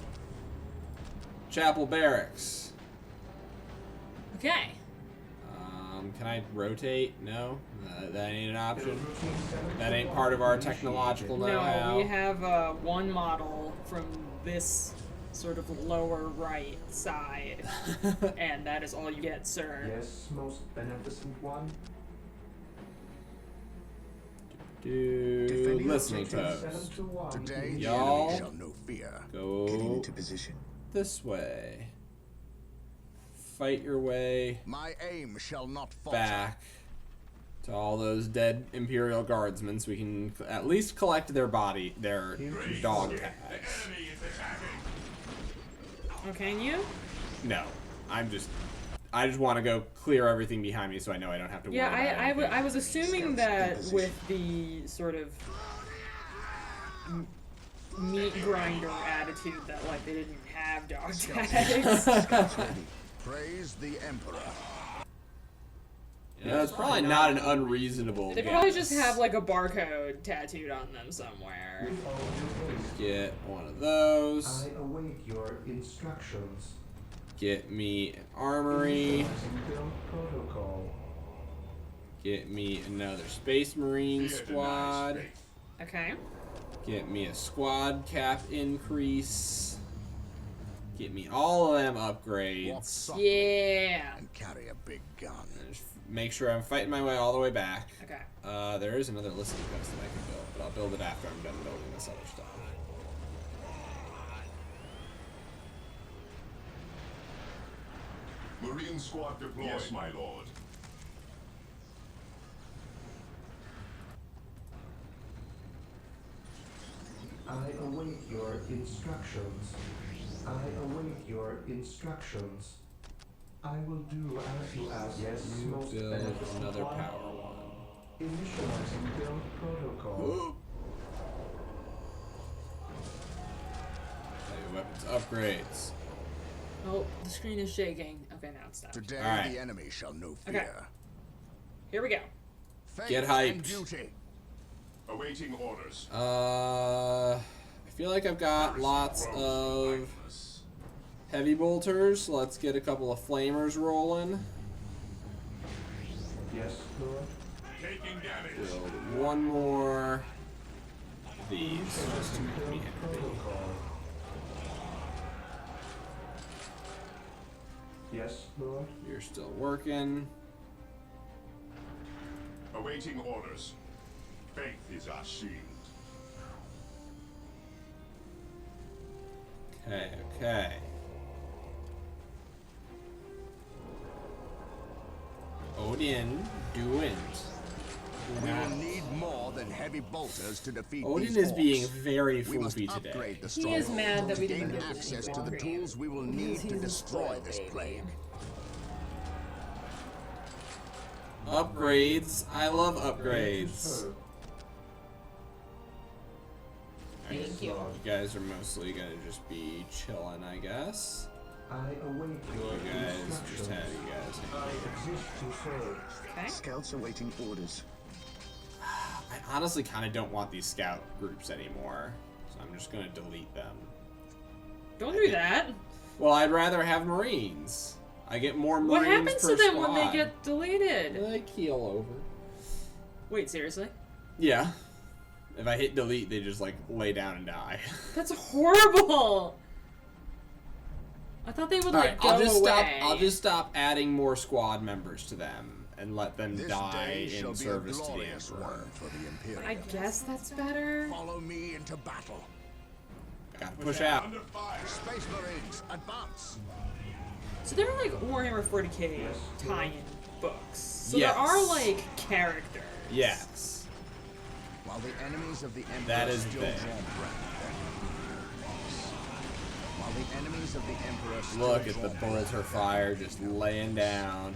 Chapel Barracks. Okay. Can I rotate? No, that ain't an option. Routine 7 That ain't part of our technological No, know-how. we have one model from this sort of lower right side, and that is all you get, sir. Yes, most beneficent one. Dude, listening Routine folks. 7 to 1. Today the Y'all enemy shall know fear. Getting Go into position. this way. Fight your way My aim shall not falter. back to all those dead Imperial guardsmen so we can at least collect their dog tags. Oh, can you? No, I just want to go clear everything behind me so I know I don't have to worry Yeah, about anything. I was assuming that with the sort of meat grinder attitude that like they didn't have dog tags. Praise the Emperor. Yeah, it's probably not an unreasonable They probably guess. just have like a barcode tattooed on them somewhere. With all due haste. Get one of those. I await your instructions. Get me an armory. Initializing build protocol. Get me another Space Marine squad. Okay. Get me a squad cap increase. Get me all of them Walk upgrades. softly Yeah. and carry a big gun. And just make sure I'm fighting my way all the way back. Okay. There is another listening post that I can build, but I'll build it after I'm done building this other stuff. Marine squad deployed. Yes, my lord. I await your instructions. I await your instructions. I will do as you ask. Yes, most Build beneficent another one. power one. Initializing build protocol. Heavy weapons upgrades. Oh, the screen is shaking. Okay, now it's stopped. Today Alright. the enemy shall know Okay. fear. Here we go. Faith Get and hyped. duty. Awaiting orders. I feel like I've got lots of heavy bolters. Let's get a couple of flamers rolling. Yes, Lord. Taking damage. Build one more of these just to make me Build happy. protocol. Yes, Lord. You're still working. Awaiting orders. Faith is our shield. Okay, okay. Odin, do it. We will need more than heavy bolters to defeat Odin these is orcs. being very We must floofy upgrade today. the He is stronghold mad that to we didn't gain build access any to the more. tools we will need to He's a destroy spoiled this baby. plague. Upgrades. I love upgrades. Heard. Thank you. You guys are mostly gonna just be chilling, I guess. I await your You guys instructions. just have you guys. I exist to serve. Okay. Scouts awaiting orders. I honestly kind of don't want these scout groups anymore, so I'm just gonna delete them. Don't do that. Well, I'd rather have Marines. I get more Marines What happens per to them when squad. they get deleted? They keel over. Wait, seriously? Yeah. If I hit delete, they just like lay down and die. That's horrible. I thought they would like go I'll just away. stop. I'll just stop adding more squad members to them and let them This die day shall in be a service to the glorious Emperor. one for the Imperial. I guess that's better. Follow me into battle. Gotta push out. Under fire. Space Marines, advance. So there are like Warhammer 40k tie-in books. So Yes. there are like characters. Yes. While the enemies of the Emperor That is still there. draw breath. While the enemies of the Emperor still Look at draw the breath. bolter fire just laying down.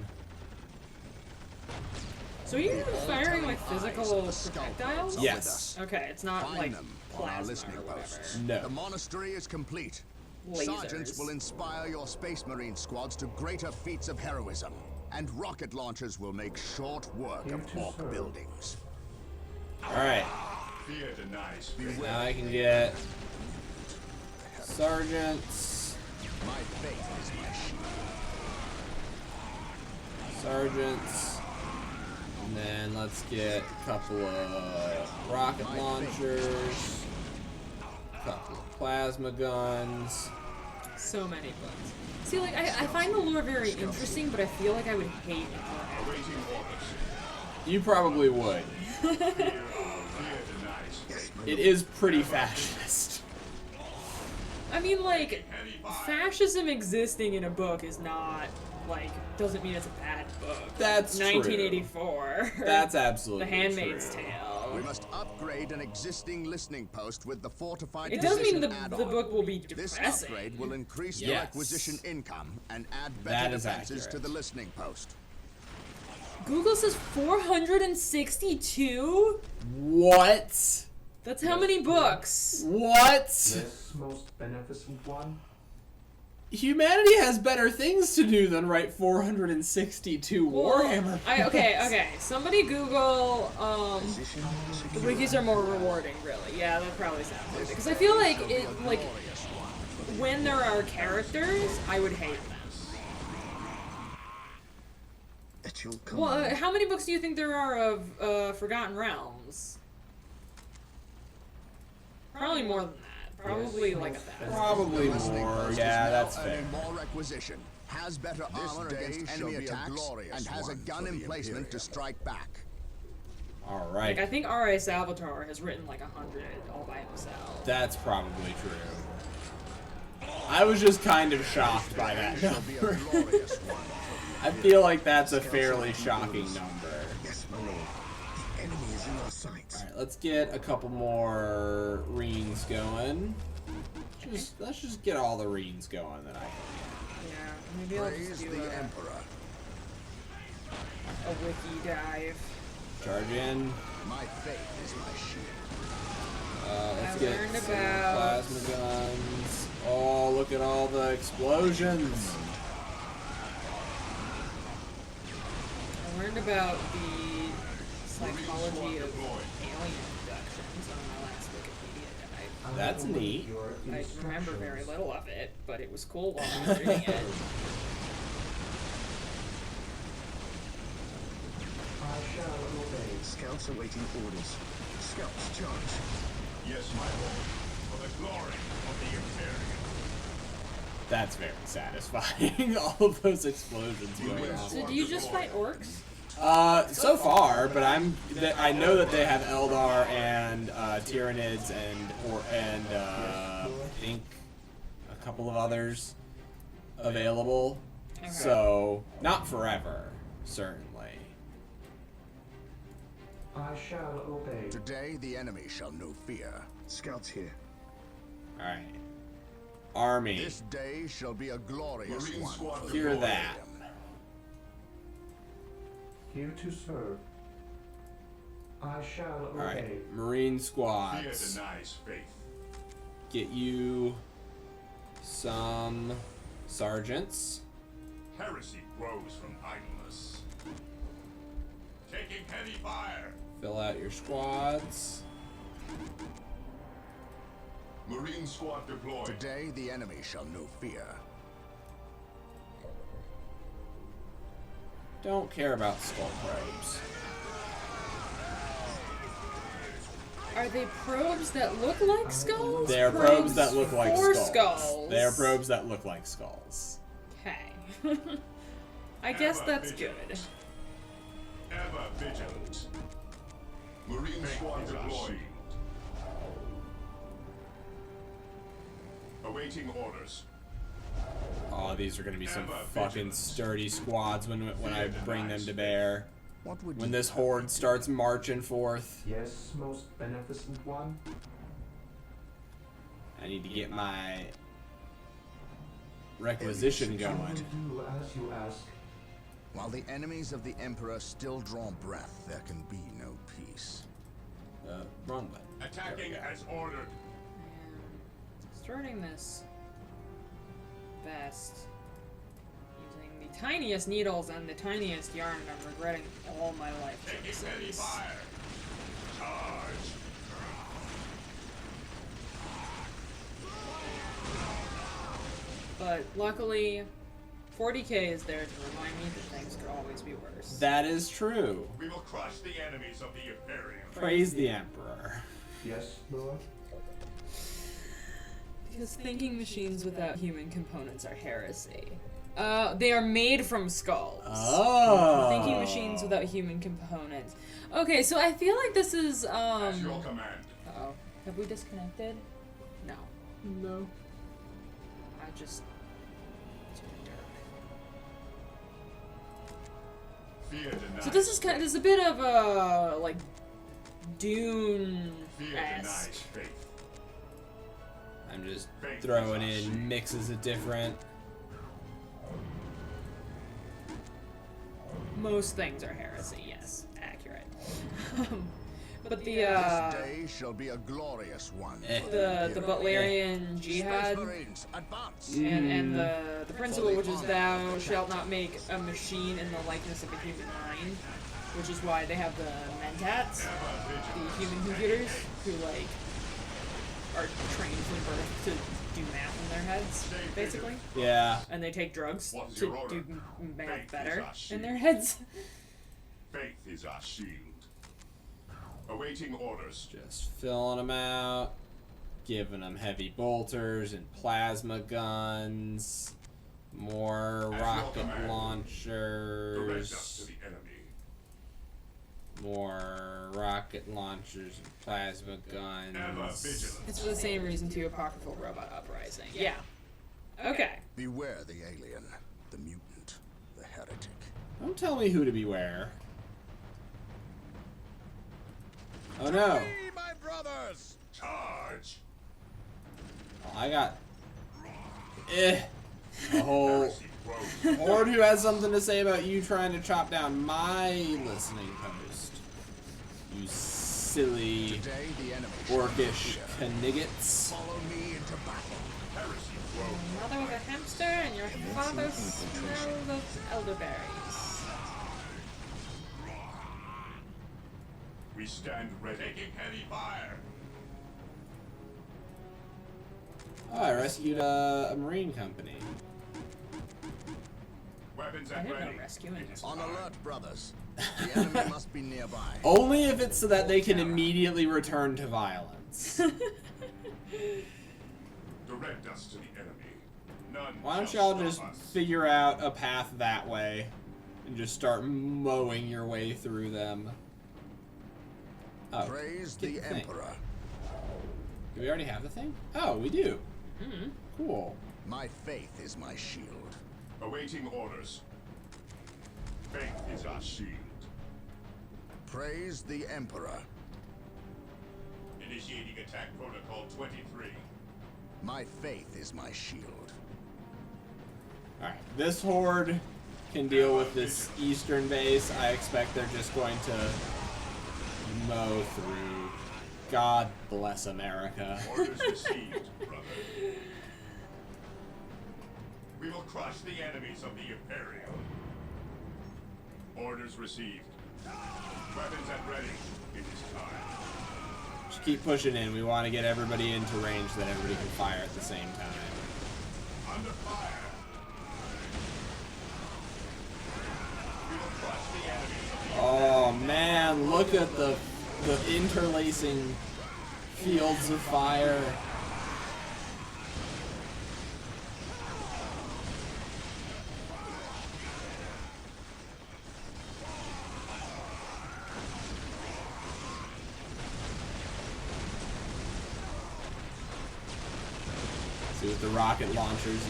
So are you firing like physical projectiles? With Yes. us. Okay, it's not Find like them on our plasma listening or whatever. posts. No. The monastery is complete. Lasers. Sergeants will inspire your Space Marine squads to greater feats of heroism. and rocket launchers will make short work of orc buildings. Alright. Fear denies. Now I can get sergeants. My faith is my shield. Sergeants. And then let's get a couple of rocket launchers. A couple of plasma guns. So many books. See, like, I find the lore very interesting, but I feel like I would hate it. Awaiting orders. You probably would. Fear denies. It is pretty fascist. I mean, like, fascism existing in a book is not, like, doesn't mean it's a bad book. That's true. 1984. That's absolutely The Handmaid's true. Tale. We must upgrade an existing listening post with the fortified It does mean position the add-on. book will be This depressing. upgrade will increase your Yes. acquisition income and add That better is defenses to accurate. the listening post. Google says 462? What? That's how many books? What? Yes, most beneficent one. Humanity has better things to do than write 462 Warhammer. Okay. Somebody Google, the wikis are more rewarding, really. Yeah, that probably sounds good. Because I feel like when there are characters, I would hate them. At your Well, command. how many books do you think there are of Forgotten Realms? Probably more than that. Probably like 1,000. Probably more. Yeah, that's fair. More requisition, has better armor against enemy attacks, and has a gun emplacement to strike back. Alright. Like, I think R.A. Salvatore has written like 100 all by himself. That's probably true. I was just kind of shocked by that Shall be a number. glorious one. I feel like that's a fairly shocking number. Yes, my lord. The enemy is in our sights. Alright, let's get a couple more reens going. Let's just get all the reens going that I can Yeah, maybe I'll Praise just do the a Emperor. wiki dive. get. Charge in. My faith is my shield. Let's I get learned some about- plasma guns. Oh, look at all the explosions. I learned about the psychology of alien abductions on my last Wikipedia dive. That's neat. I remember very little of it, but it was cool while I was reading it. I shall obey. Scouts awaiting orders. Scouts charge. Yes, my lord. For the glory of the Imperium. That's very satisfying. All of those explosions going on. So do you just fight orcs? So far, but I know that they have Eldar and Tyranids and I think a couple of others available. Okay. So not forever, certainly. I shall obey. Today the enemy shall know fear. Scouts here. All right, army. This day shall be a glorious Marine one. squad for the Hear Lord. that. Here to serve. I shall All right, obey. Marine Fear squads. denies faith. Get you some sergeants. Heresy grows from idleness. Taking heavy fire. Fill out your squads. Marine squad deployed. Today the enemy shall know fear. Don't care about skull probes. Are they probes that look like skulls? They are probes that look like for skulls. They are probes that look like skulls. Okay. I guess that's good. Ever vigilant. Marine squad deployed. Awaiting orders. Oh, these are gonna be some fucking sturdy squads when I bring them to bear. What would When you this horde starts marching forth, Yes, most beneficent one. I need to get my requisition I going. will do as you ask. While the enemies of the Emperor still draw breath, there can be no peace. Wrong button. Attacking as ordered. And starting this best using the tiniest needles and the tiniest yarn, and I'm regretting all my life choices. But luckily, 40k is there to remind me that things could always be worse. That is true. We will crush the enemies of the Imperium. Praise the Emperor. Yes, Lord? Because thinking machines without human components are heresy. They are made from skulls. Oh. Thinking machines without human components. Okay, so I feel like this is, At your command. Uh-oh. Have we disconnected? No. No. I just... It's really dark. Fear denies. So this is kind of, there's a bit of a, like, Fear denies Dune-esque. faith. I'm just throwing in mixes of different. Most things are heresy, yes. Accurate. But the, This day shall be a glorious one. the Butlerian Jihad, Marines, advance. and the principle, which is thou shalt not make a machine in the likeness of a human mind, which is why they have the mentats, the human computers, who, like, are trained from birth to do math in their heads, basically. Yeah. And they take drugs What's to your order? do math Faith better is our shield. in their heads. Faith is our shield. Awaiting orders. Just filling them out. Giving them heavy bolters and plasma guns. More At rocket your command. Direct us to launchers. the enemy. More rocket launchers and plasma Ever guns. vigilant. It's for the same reason to Apocryphal Robot Uprising. Yeah. Okay. Beware the alien, the mutant, the heretic. Don't tell me who to beware. Oh no. My brothers! Charge. Well, I got a whole Heresy grows. horde who has something to say about you trying to chop down my listening post. You silly Today the enemy shall orcish fear. kniggets. Follow me into battle. Heresy grows. Your mother was a hamster, and your father smelled of elderberries. We stand ready. Taking heavy fire. Oh, I rescued a marine company. Weapons I at didn't know ready. rescuing It is On time. alert, brothers. The enemy must be nearby. Only if it's so that they can immediately return to violence. Direct us to the enemy. None Why don't shall y'all stop just us. figure out a path that way and just start mowing your way through them? Oh, Praise get the thing. Emperor. Do we already have the thing? Oh, we do. Mm-hmm. Cool. My faith is my shield. Awaiting orders. Faith is our shield. Praise the Emperor. Initiating attack protocol 23. My faith is my shield. Alright, this horde can deal with this eastern base. I expect they're just going to mow through. God bless America. Orders received, brother. We will crush the enemies of the Imperium. Orders received. Weapons at ready. It is time. Just keep pushing in. We want to get everybody into range so that everybody can fire at the same time. Under fire. We will crush the enemies of the Oh man, look at the interlacing fields of fire. See, with the rocket launchers,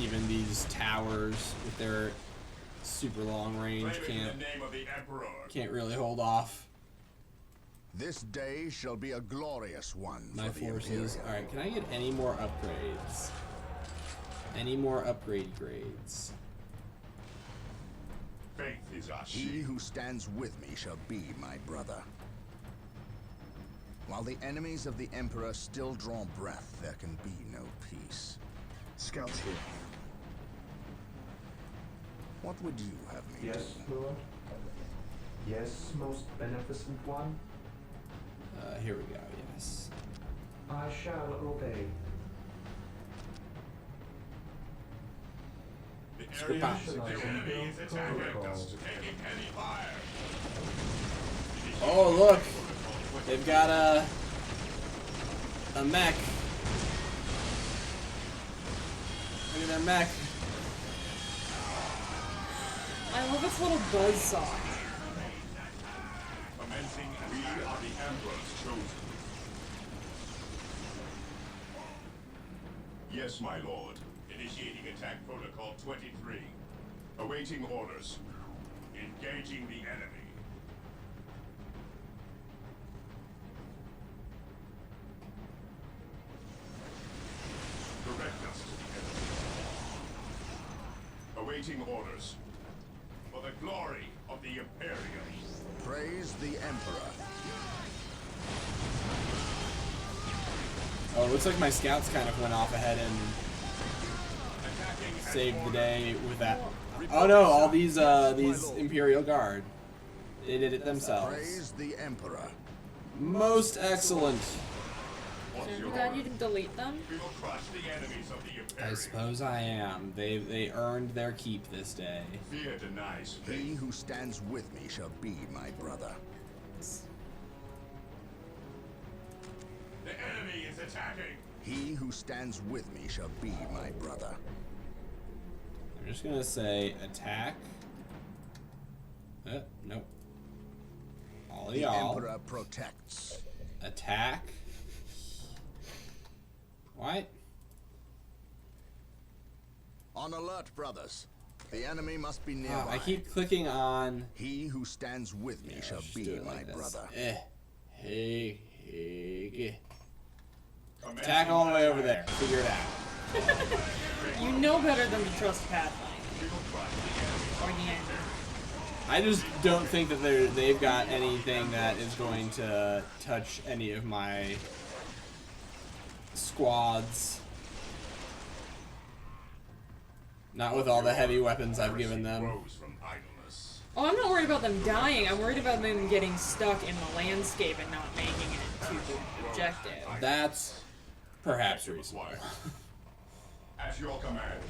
even these towers with their super long range Claim it in the name of the Emperor. can't really hold off This day shall be a glorious one my for the forces. Imperium. Alright, can I get any more upgrades? Any more upgrade grades? Faith is our He shield. who stands with me shall be my brother. While the enemies of the Emperor still draw breath, there can be no peace. Scouts here. What would you have me Yes, Lord. Yes, most beneficent one. Here we go, yes. I shall obey. The Skip area out. the enemy is attacking us. Taking heavy fire. Oh, look! They've got a mech. Look at their mech. I love its little buzzsaw. Commencing, we are the Emperor's chosen. Yes, my lord. Initiating attack protocol 23. Awaiting orders. Engaging the enemy. Direct us to the enemy. Awaiting orders. For the glory of the Imperium. Praise the Emperor. Oh, it looks like my scouts kind of went off ahead and saved the day with that. Oh no, all these Imperial Guard. They did it themselves. Praise the Emperor. Most excellent. Oh god, you didn't delete them? We will crush the enemies of the Imperium. I suppose I am. They earned their keep this day. Fear denies He faith. who stands with me shall be my brother. The enemy is attacking. He who stands with me shall be my brother. I'm just gonna say attack. Nope. All of The y'all. Emperor protects. Attack. What? On alert, brothers. The enemy must be nearby. I keep clicking on. He who stands with me shall Let's just be do it my like this. brother. Hey. Attack all the way over there. Figure it out. You know better than to trust Pathfinder. Or the end. I just don't think that they've got anything that is going to touch any of my squads. Not with all the heavy weapons I've given them. Rose from idleness. Oh, I'm not worried about them dying. I'm worried about them getting stuck in the landscape and not making it to the objective. That's perhaps reasonable. At your command.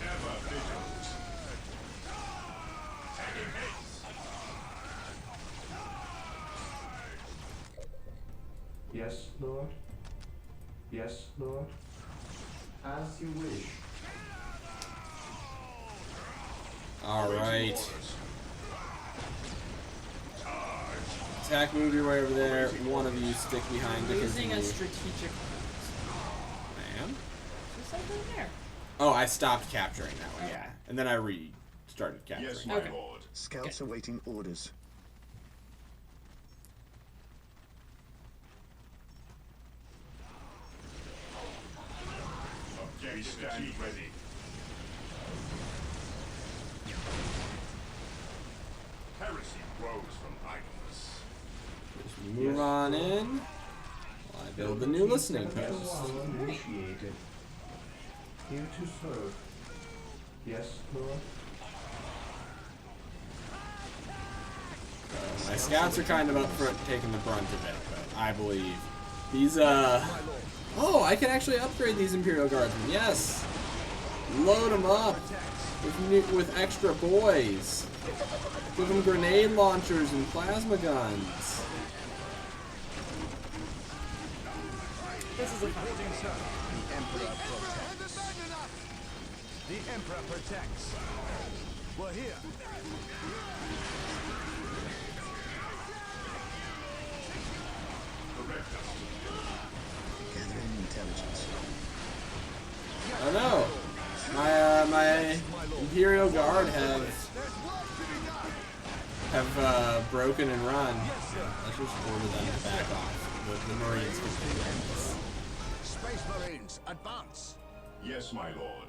Ever vigilant. Taking hits. Yes, Lord. Yes, Lord. As you wish. All right. Attack, move your way over there. One of you stick behind because Using you... a strategic Ma'am? just like right there. Oh, I stopped capturing that one, yeah. And then I restarted capturing. Yes, my Okay. lord. Scouts awaiting orders. Objective stand ready. Heresy grows from idleness. Just move on in while I build the new listening post. Initiated. Here to serve. Yes, Lord. My scouts are kind of up for taking the brunt of it, but I believe these, Oh, I can actually upgrade these Imperial Guardsmen, yes! Load them up with extra boys. Give them grenade launchers and plasma guns. This is a fun The Emperor protects. The Emperor protects. We're here. Gathering intelligence. Oh no! My Imperial Guard have broken and run. Let's just order them to back off. The Marines can do this. Space Marines, advance. Yes, my lord.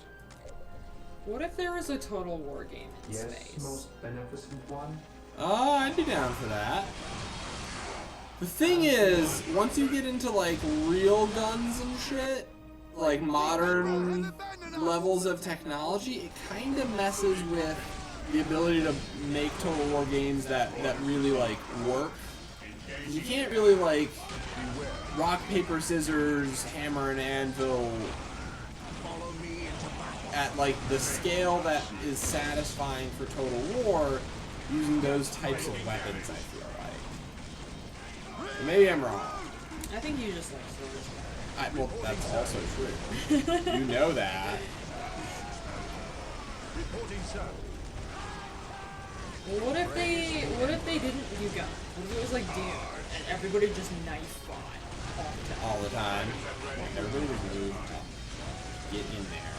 What if there was a total war game in Yes, space? most beneficent one. Oh, I'd be down for that. The thing is, once you get into like real guns and shit, like modern levels of technology, it kind of messes with the ability to make Total War games that really like work. You can't really like rock, paper, scissors, hammer and anvil at like the scale that is satisfying for Total War using those types of weapons, I feel like. Maybe I'm wrong. I think you just like swords. Well, that's also true. You know that. Well, what if they didn't do guns? What if it was like Dune and everybody just knife fought all the time? All the time. Everybody was moved up. Get in there.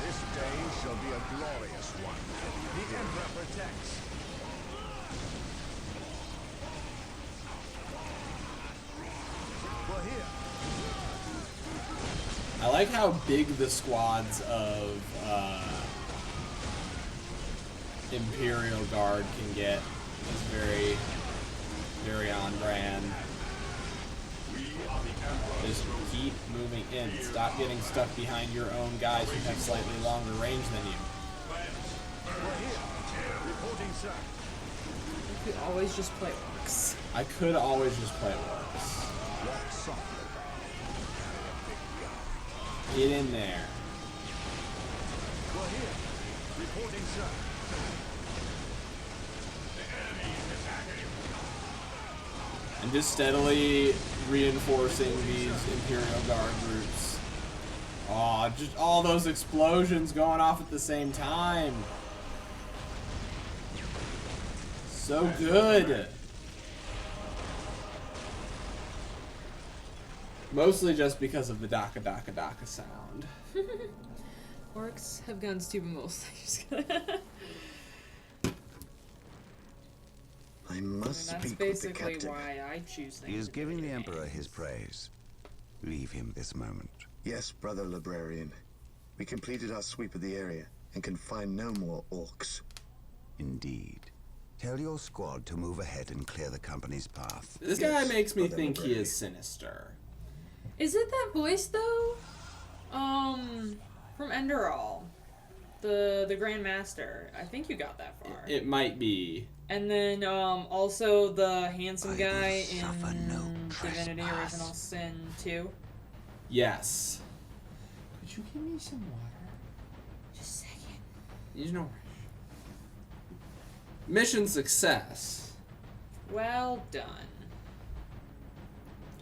This day shall be a glorious one. The Emperor protects. We're here. I like how big the squads of Imperial Guard can get. It's very, very on brand. Just keep moving in. Stop getting stuck behind your own guys who have slightly longer range than you. You could always just play orcs. I could always just play orcs. Get in there. And just steadily reinforcing these Imperial Guard groups. Oh, just all those explosions going off at the same time. So good. Mostly just because of the Daka Daka Daka sound. Orcs have guns too, but mostly just I must that's speak with the basically captain. why I choose things. He is in giving the video Emperor games. his praise. Leave him this moment. Yes, brother librarian. We completed our sweep of the area and can find no more orcs. Indeed. Tell your squad to move ahead and clear the company's path. This guy makes me think he is sinister. Is it that voice though? From Enderall, the Grand Master. I think you got that far. It might be. And then also the handsome I guy will suffer in no Divinity trespass. Original Sin 2. Yes. Could you give me some water? Just a second. There's no rush. Mission success. Well done.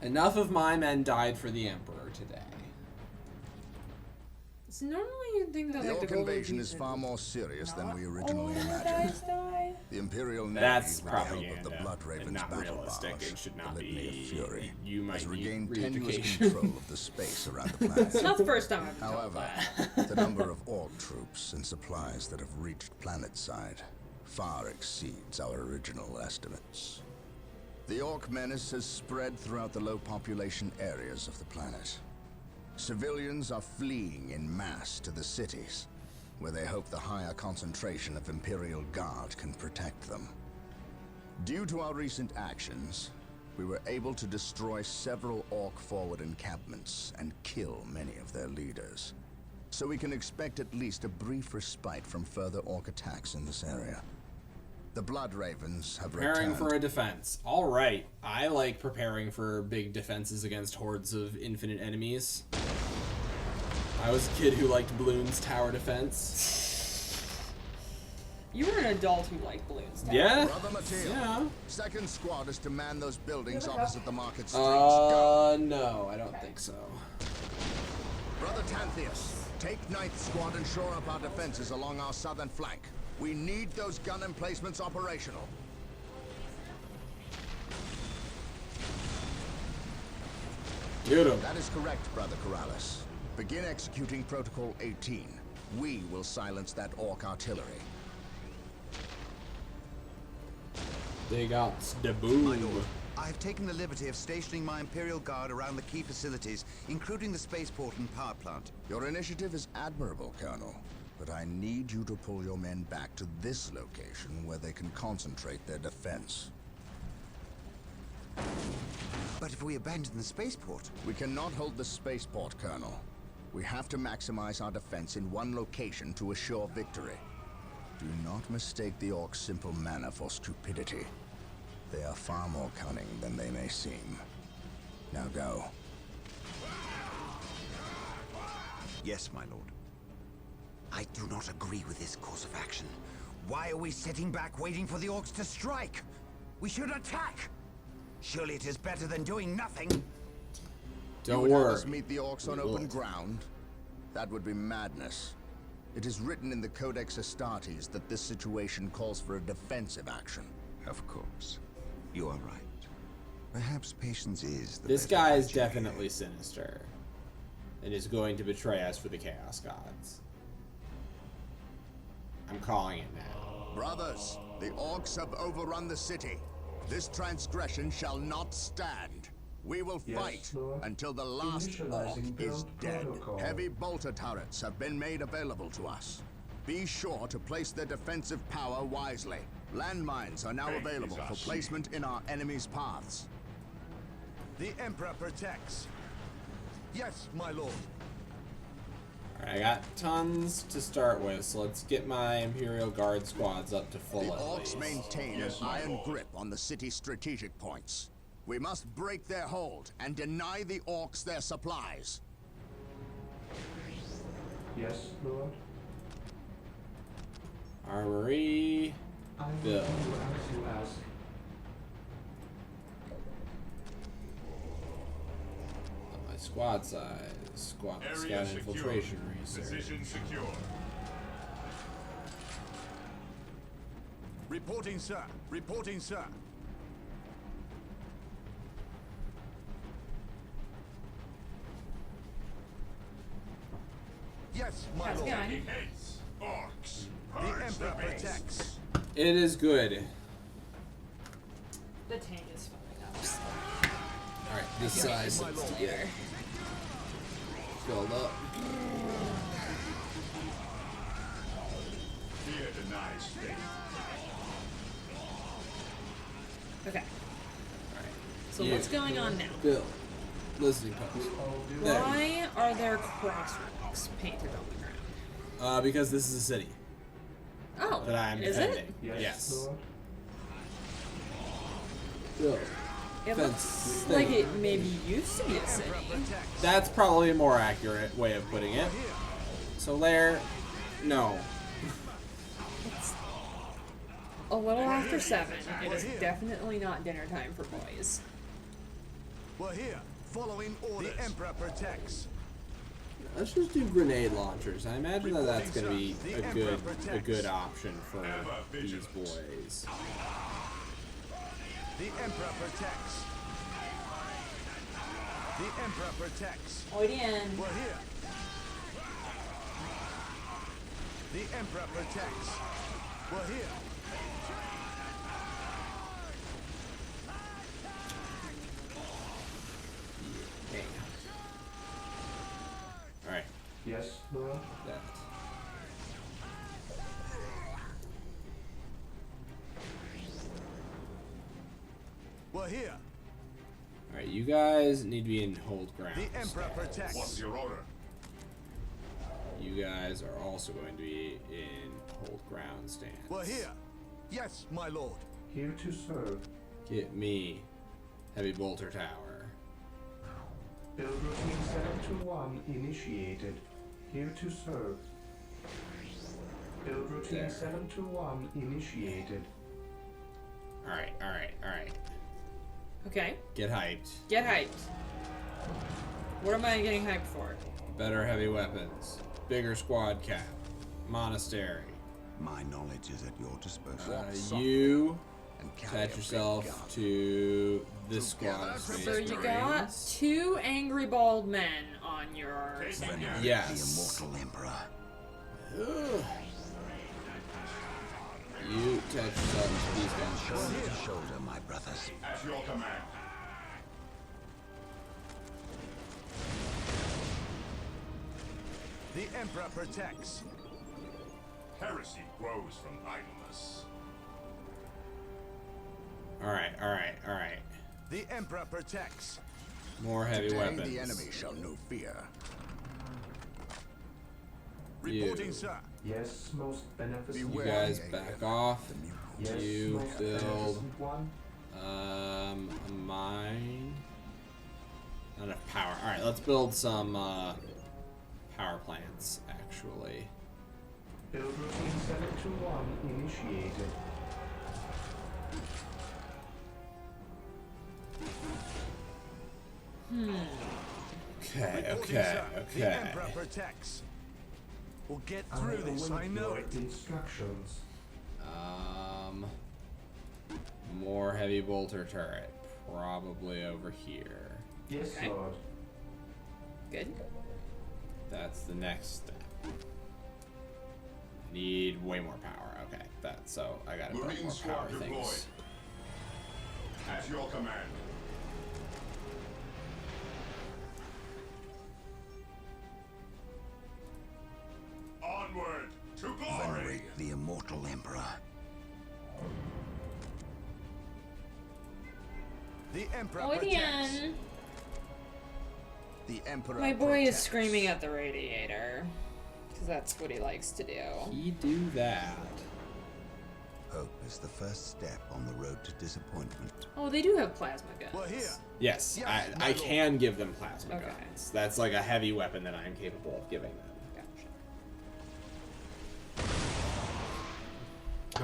Enough of my men died for the Emperor today. It's normally you'd think that The like Orc the Golden invasion is Chiefs far would more serious than not we all originally the imagined. guys die. The Imperial Navy, That's with the help of propaganda. the Blood and Ravens not battle realistic. barge, It should the not Litany of be. Fury, You might has need regained tenuous re-education. control of the space around the planet. It's not the first time I've been told However, that. the number of Orc troops and supplies that have reached planetside far exceeds our original estimates. The Orc menace has spread throughout the low population areas of the planet. Civilians are fleeing in mass to the cities, where they hope the higher concentration of Imperial Guard can protect them. Due to our recent actions, we were able to destroy several Orc forward encampments and kill many of their leaders. So we can expect at least a brief respite from further Orc attacks in this area. The Blood Ravens have Preparing returned. for a defense. Alright. I like preparing for big defenses against hordes of infinite enemies. I was a kid who liked Bloons Tower Defense. You were an adult who liked balloons. Dad. Yeah? Brother Mateo, Yeah. second squad is to man those buildings opposite the market streets. Go. No, I don't think so. Brother Tantheus, take 9th squad and shore up our defenses along our southern flank. We need those gun emplacements operational. Beautiful. That is correct, Brother Corrales. Begin executing Protocol 18. We will silence that Orc artillery. They got the boom. I have taken the liberty of stationing my Imperial Guard around the key facilities, including the spaceport and power plant. Your initiative is admirable, Colonel. But I need you to pull your men back to this location where they can concentrate their defense. But if we abandon the spaceport... We cannot hold the spaceport, Colonel. We have to maximize our defense in one location to assure victory. Do not mistake the Orcs' simple manner for stupidity. They are far more cunning than they may seem. Now go. Yes, my lord. I do not agree with this course of action. Why are we sitting back waiting for the Orcs to strike? We should attack! Surely it is better than doing nothing. You would have us meet the Orcs on open ground? That would be madness. It is written in the Codex Astartes that this situation calls for a defensive action. Of course. You are right. Perhaps patience is the This better guy is strategy. definitely sinister. And is going to betray us for the Chaos Gods. I'm calling it now. Brothers, the Orcs have overrun the city. This transgression shall not stand. We will Yes, fight Lord. until the last Initializing Orc is build dead. protocol. Heavy bolter turrets have been made available to us. Be sure to place their defensive power wisely. Landmines are now available for placement in our enemies' paths. The Emperor protects. Yes, my lord. Alright, I got tons to start with, so let's get my Imperial Guard squads up to full The at Orcs least. maintain an iron grip on the city's strategic points. We must break their hold and deny the Orcs their supplies. Yes, Lord. Armory. I will Bill. do as you ask. My squad size. Squad Area scout secure. infiltration research. Position secure. Reporting, sir. Reporting, sir. Yes, my How's it lord. going? Hates. Orcs. The Purge Emperor the base. protects. It is good. The tank is filling up. So. Alright, this side needs my to lord. get filled up. Fear denies faith. Okay. Alright. So You. what's going on now? Bill. Listening post. There. Why are there crosswalks painted on the ground? Because this is a city Oh, that I am is defending. it? Yes, Lord. Bill. It Fence looks thing. like it maybe used to be a city. That's probably a more accurate way of putting it. So there, no. It's a little after 7. It is definitely not dinner time for boys. We're here, following orders. The Emperor protects. Let's just do grenade launchers. I imagine that that's going to be a good option for these boys. The Emperor protects. The Emperor protects. Oidian. We're here. The Emperor protects. We're here. Alright, Yes, Lord. that. We're here. Alright, you guys need to be in hold ground. The Emperor protects. What's your order? You guys are also going to be in hold ground stance. We're here. Yes, my lord. Here to serve. Get me heavy bolter tower. Build routine 721 initiated. Here to serve. Build routine There. 721 initiated. Alright, alright, alright. Okay. Get hyped. Get hyped. What am I getting hyped for? Better heavy weapons. Bigger squad cap. Monastery. My knowledge is at your disposal. You And carry a attach big yourself gun. to this squad of Together, Space So you got Marines. 2 angry bald men on your side. Yes. The immortal emperor. Ugh. You attach yourself to these guys. Shoulder to shoulder, my brothers. At your command. The emperor protects. Heresy grows from idleness. Alright, alright, alright. The Emperor protects. More heavy Today, weapons. the enemy shall know fear. Reporting, sir. Yes, most beneficent. You Beware. guys back off. Yes, You most build beneficent one. a mine. Not enough power. Alright, let's build some power plants, actually. Build routine 721 initiated. Okay, Reporting, okay, sir. The okay. Emperor protects. We'll get I through this, await I know your it. instructions. More heavy bolter turret. Probably over here. Yes, Okay. Lord. Good. That's the next step. Need way more power. Okay, so I gotta build more Marine power squad deployed. things. At your command. Onward to glory. Venerate the immortal Emperor. The Emperor protects. Odian! The Emperor My boy is protects. screaming at the radiator. Because that's what he likes to do. He do that. Hope is the first step on the road to disappointment. Oh, they do have plasma guns. We're here. Yes, Yes, I my lord. can give them plasma Okay. guns. That's like a heavy weapon that I am capable of giving them. Gotcha.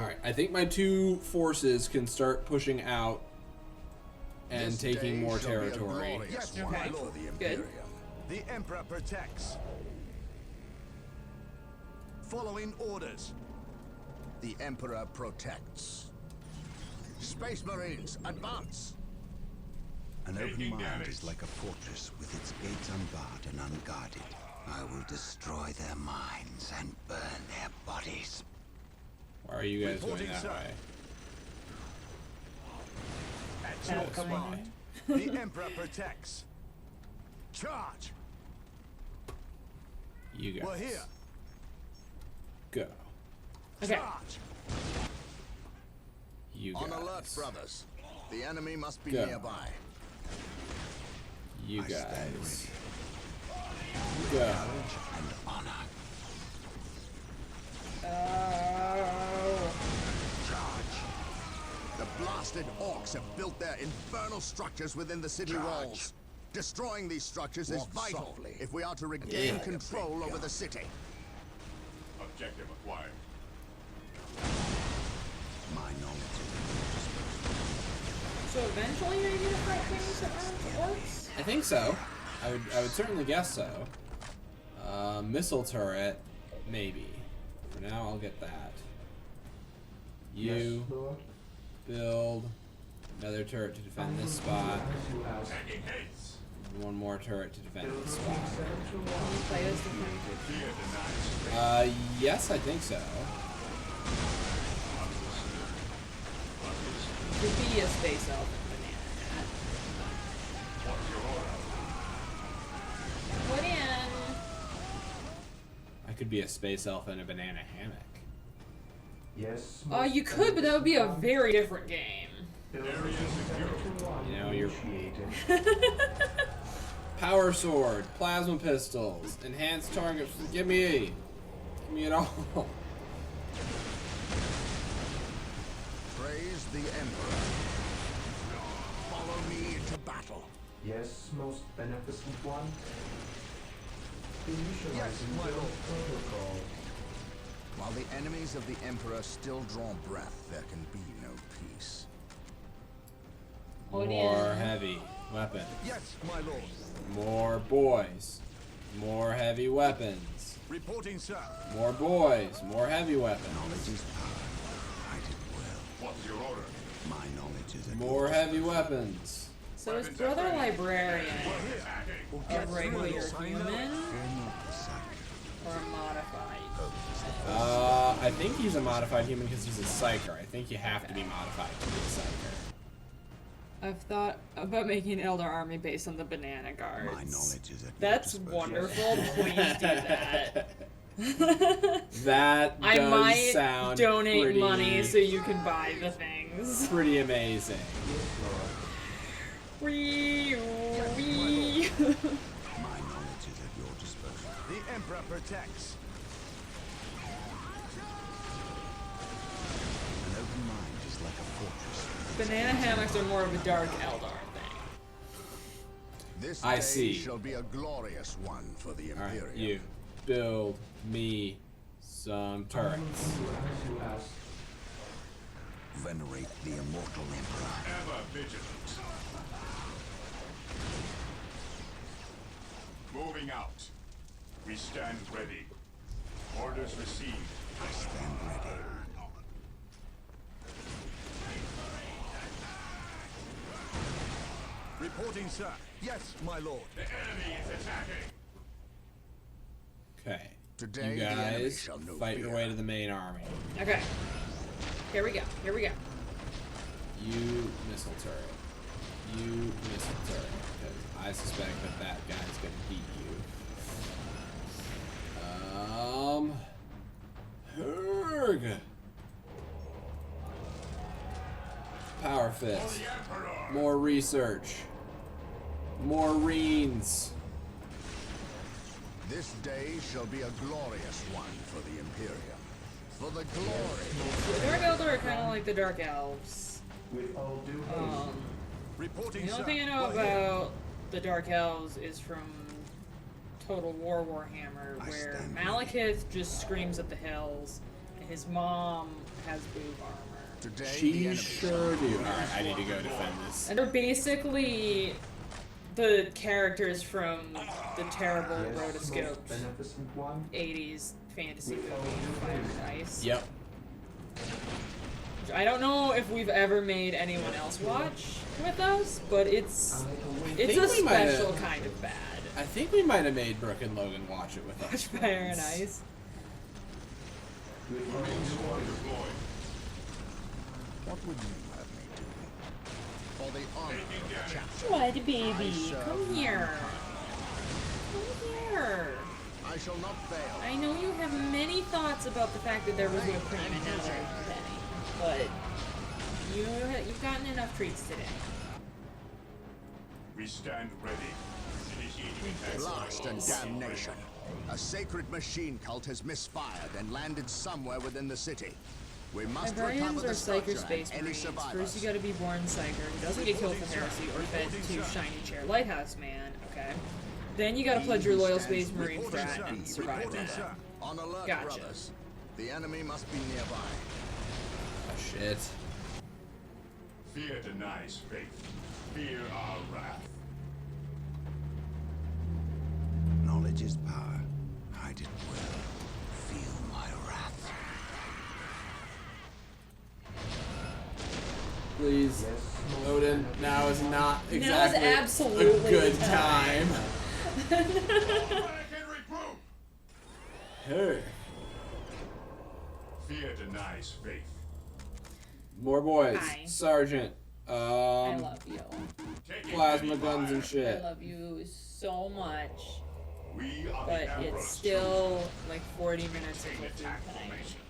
Alright, I think my two forces can start pushing out and This taking day more shall be a territory. glorious Yes, one my for lord. the Good. Imperium. The Emperor protects. Following orders. The Emperor protects. Space Marines, advance! An open Taking mind damage. is like a fortress with its gates unbarred and unguarded. I will destroy their minds and burn their bodies. Why are you guys going Reporting, that sir. way? At your Oh, come command. The Emperor protects. Charge. You guys. We're here. Go. Okay. Charge. You guys. On alert, brothers. The enemy must be Go. nearby. You I stand guys. ready. Go. Courage and honor. Oh. The blasted orcs have built their infernal structures within the city walls. Destroying these structures is vital if we are to regain control over the city. Objective acquired. My knowledge So eventually you're gonna fight things that aren't orcs? I think so. I would certainly guess so. Missile turret, maybe. For now, I'll get that. Yes, You Lord. build another turret to defend this spot. As you ask. Tagging heads. And one more turret to defend Build this routine spot. 721 Play as defensive. Fear denied. Yes, I think so. Could be a space elf and banana hat. What's your order? What in? I could be a space elf in a banana hammock. Yes, You could, but that would be a very different game. Build routine 721 You know, you're- initiated. Power sword, plasma pistols, enhanced target. Give me it all. Praise the Emperor. Follow me into battle. Yes, most beneficent one. Initializing my build lord. protocol. While the enemies of the Emperor still draw breath, there can be no peace. Oh, More yeah. heavy weapons. Yes, my lord. More boys. More heavy weapons. Reporting, sir. More boys. More heavy weapons. knowledge is power. Fight it well. What's your order? My knowledge is a More heavy weapons. So is Brother Librarian Attacking. a regular human fear not the sight. or a modified? I think he's a modified human because he's a psyker. I think you have to be modified to be a psyker. I've thought about making an Elder Army based on the banana guards. My knowledge is at your That's disposal. wonderful. Please do that. That I does might sound donate pretty, money so you can buy the things. pretty amazing. Yes, Lord. Wee, wee. My knowledge is at your disposal. The Emperor protects. An open mind is like a fortress. Banana hammocks are more of a dark Eldar thing. This I day see. shall be a glorious one for the Imperium. Alright, you build me some turrets. As you ask. Venerate the immortal Emperor. Ever vigilant. Moving out. We stand ready. Orders received. I stand ready. Reporting, sir. Yes, my lord. The enemy is attacking. Okay. Today, You the enemy guys shall know fight your fear. way to the main army. Okay. Here we go. Here we go. You missile turret. You missile turret. Because I suspect that that guy's gonna beat you. Herg. Power fist. More research. More Reens. This day shall be a glorious one for the Imperium. For the glory. The Dark Eldar are kind of like the Dark Elves. With all due haste. Reporting, The sir. only thing I know Go ahead. about the Dark Elves is from Total War Warhammer, I where stand Malekith just screams at the hills, and his mom has boob armor. Today, the She enemy sure do. Alright, I need to go defend this. And they're basically the characters from the terrible Yes, rotoscope most beneficent one. 80s fantasy movie Fire and Ice. Yep. I don't know if we've ever made anyone else watch with us, but it's think a we might have. special kind of bad. I think we might have made Brooke and Logan watch it with us. Watch Fire and once. Ice. With all due haste. What would you have me do? For the honor of the chapter, What, baby? serve Come here. Come here. I shall not fail. I know you have many thoughts about the fact that there was whipped cream and now there's any, but you've gotten enough treats today. We stand ready. Initiating attack. Blast and damnation. A sacred machine cult has misfired and landed somewhere within the city. We must Librarians recover are the Psyker structure Space and any Marines. survivors. First, you gotta be born Psyker, who doesn't get killed for heresy or fed to Shiny Chair Lighthouse Man, okay? Then you gotta pledge your loyal Space Marine frat and survive that. On alert, Gotcha. brothers. The enemy must be nearby. Oh shit. Fear denies faith. Fear our wrath. Knowledge is power. Hide it well. Feel my wrath. Please, Yes, Odin, now is not Now is exactly absolutely a good the time. Back and regroup. Hey. Fear denies faith. More boys. Hi. Sergeant. I love you. Taking Plasma enemy guns and fire. shit. I love you so much. We are But the Emperor's it's still like 40 minutes chosen. until food Attack tonight. formation.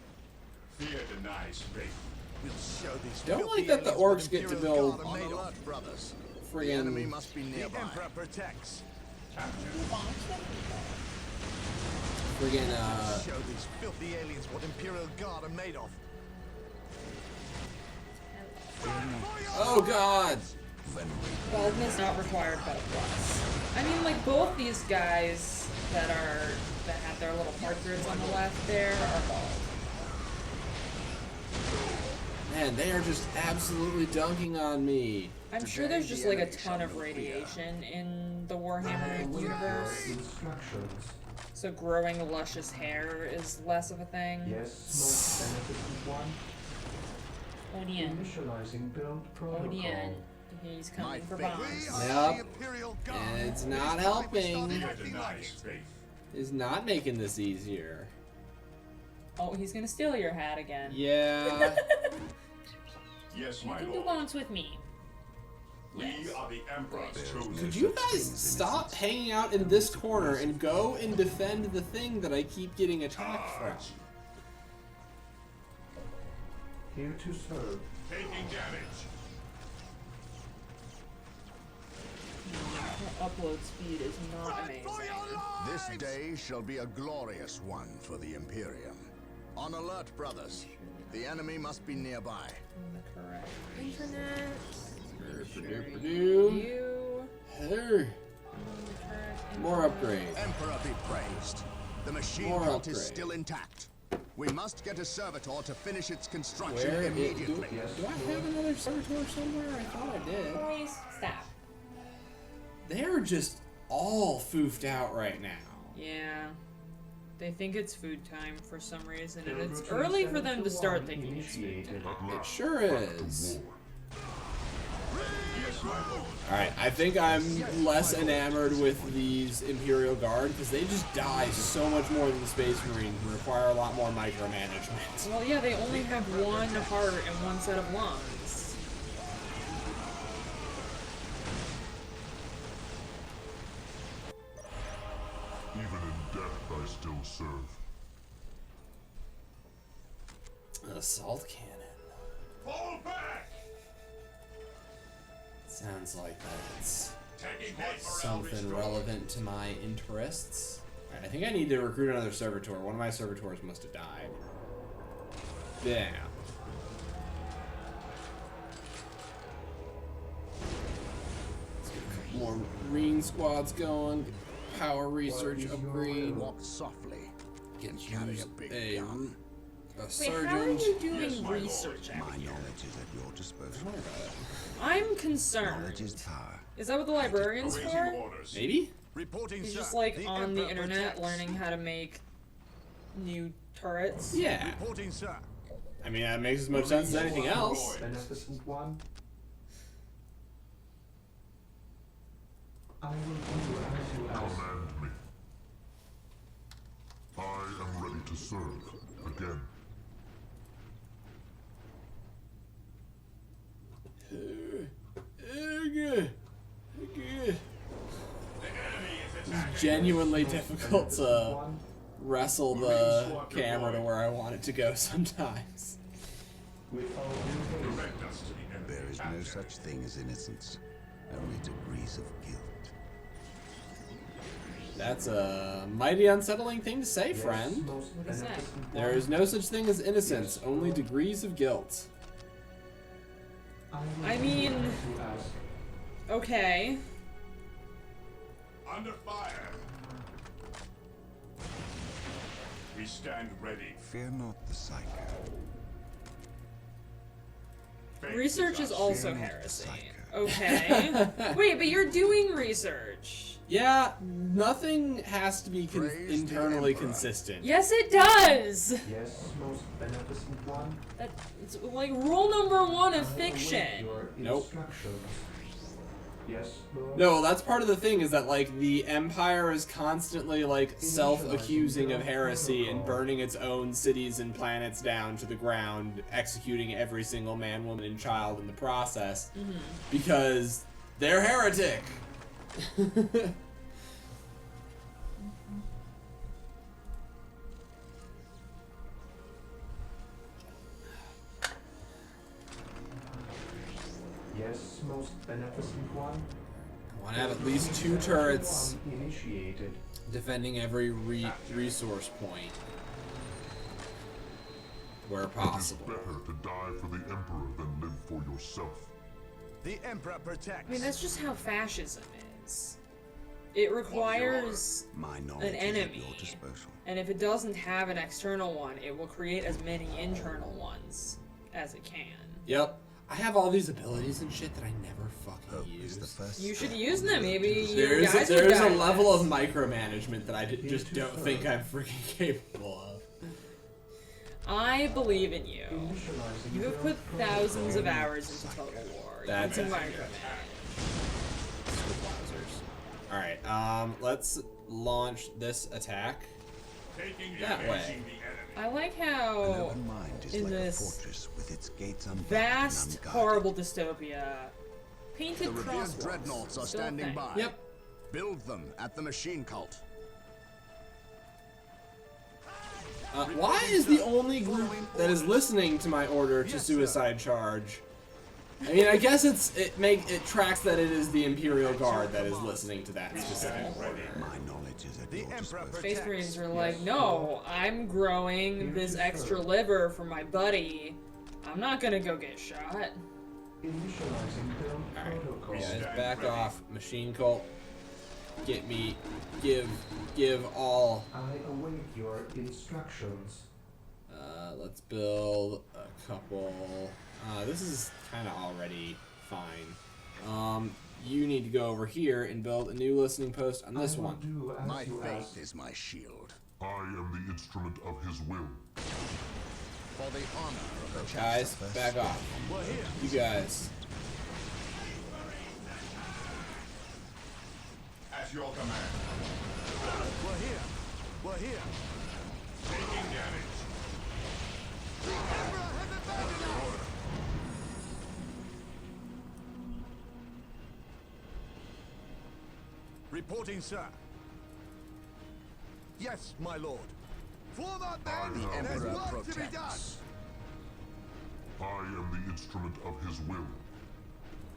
Fear denies faith. We'll show these Don't filthy like that the aliens what orcs get to Imperial build Guard are On made of. alert, brothers. The enemy friggin' must be The nearby. Emperor protects. Show these filthy aliens what Imperial Guard are made of. Oh god! Baldness not required but a plus. I mean, like, both these guys that have their little portraits on the left there are bald. Man, they are just absolutely dunking on me. I'm sure there's just like a ton of radiation in the Warhammer universe, Instructions. so growing luscious hair is less of a thing. Yes, most beneficent one. Odian. Initializing build protocol. Odian. He's coming for My bombs. Yep. And it's not helping. Fear denies faith. Is not making this easier. Oh, he's gonna steal your hat again. Yeah. Yes, You my can do lord. bones with me. We are the Emperor's chosen. Could you guys stop hanging out in this corner and go and defend the thing that I keep getting attacked from? Here to serve. Taking damage. upload speed is not amazing. This day shall be a glorious one for the Imperium. On alert, brothers. The enemy must be nearby. Correct. Internet. You. Heather. More upgrades. Emperor be praised. The machine More cult is upgrade. still intact. We must get a servitor to finish its construction Where immediately. do I have another servitor somewhere? I thought I did. Boys, stop. They're just all foofed out right now. Yeah. They think it's food time for some reason, and it's early for them to start thinking it's food time. It sure is. Alright, I think I'm less enamored with these Imperial Guard because they just die so much more than the Space Marines and require a lot more micromanagement. Well, yeah, they only have one heart and one set of lungs. Even in death, I still serve. Assault cannon. Fall back! Sounds like that's Taking head for something relevant to my interests. Alright, I think I need to recruit another servitor. One of my servitors must have died. Damn. Let's get a couple more Marine squads going. Power research upgrade. Walk softly. Can Carry use a big a gun. Wait, how are surgeon. you doing research out My here? knowledge is at your disposal. Don't worry about it. I'm concerned. Knowledge is power. Is that what the librarian's Awaiting for? orders. Maybe? Reporting, He's sir. just like on the Emperor internet protects. learning how to make new turrets. Yeah. Reporting, sir. I mean, that makes as much sense as anything else. Beneficent one. I will do as you ask. Command me. I am ready to serve again. It's genuinely difficult to wrestle the camera to where I want it to go sometimes. With all due haste, Direct us to the enemy. There is no such thing as innocence, only degrees of guilt. That's a mighty unsettling thing to say, yes, friend. most What is that? beneficent There one. is no such thing as innocence, only degrees of guilt. will I do mean- as you ask. Okay. Under fire. We stand ready. Fear not the psycho. Fate Research is us. also Fear not the heresy. psycho. Okay. Wait, but you're doing research. Yeah, nothing has to be Praise the internally Emperor. consistent. Yes, it does. Yes, most beneficent one. That's like rule number one of I await fiction. your Nope. instructions. Yes, Lord. No, that's part of the thing, is that, like, the Empire is constantly, like, self-accusing of heresy and burning its own cities and planets down to the ground, executing every single man, woman, and child in the process, because they're heretic! Yes, most beneficent one. I want to have at least 2 turrets One initiated. defending every resource point where possible. Better to die for the Emperor than live for yourself. The Emperor protects. I mean, that's just how fascism is. It requires My knowledge an is at enemy, your disposal. and if it doesn't have an external one, it will create as many internal ones as it can. Yep. I have all these abilities and shit that I never fucking Hope is the use. first You should step use on them. the road Maybe to your There's guys a, would there's a die level less. of micromanagement that I just don't think I'm freaking capable of. I believe in you. Initializing You have build put thousands of protocol. hours into Total War. That's you can accurate. micromanage. Alright, let's launch this attack. Taking That and way. engaging the enemy. I like An how open mind is in like this a fortress with its gates unbarred vast, and unguarded. horrible dystopia, painted The revered crosswalks dreadnoughts are still a standing thing. by. Yep. Build them at the machine cult. Why is the only group that is listening to my order to suicide charge I mean, I guess it tracks that it is the Imperial Guard that is listening to that specific order. My knowledge is at your disposal. Space Marines are like, no, I'm growing this extra liver for my buddy. I'm not gonna go get shot. Initializing build protocol. Guys, back off, machine cult. Get me, give all. I await your instructions. Let's build a couple. This is kind of already fine. You need to go over here and build a new listening post on this one. My faith is my shield. I am the instrument of his will. For the honor of the Guys, back off. You guys. At your command. We're here. Taking damage. Reporting, sir. Yes, my lord. Form up, men. The There's Emperor work to be done. protects. I am the instrument of his will.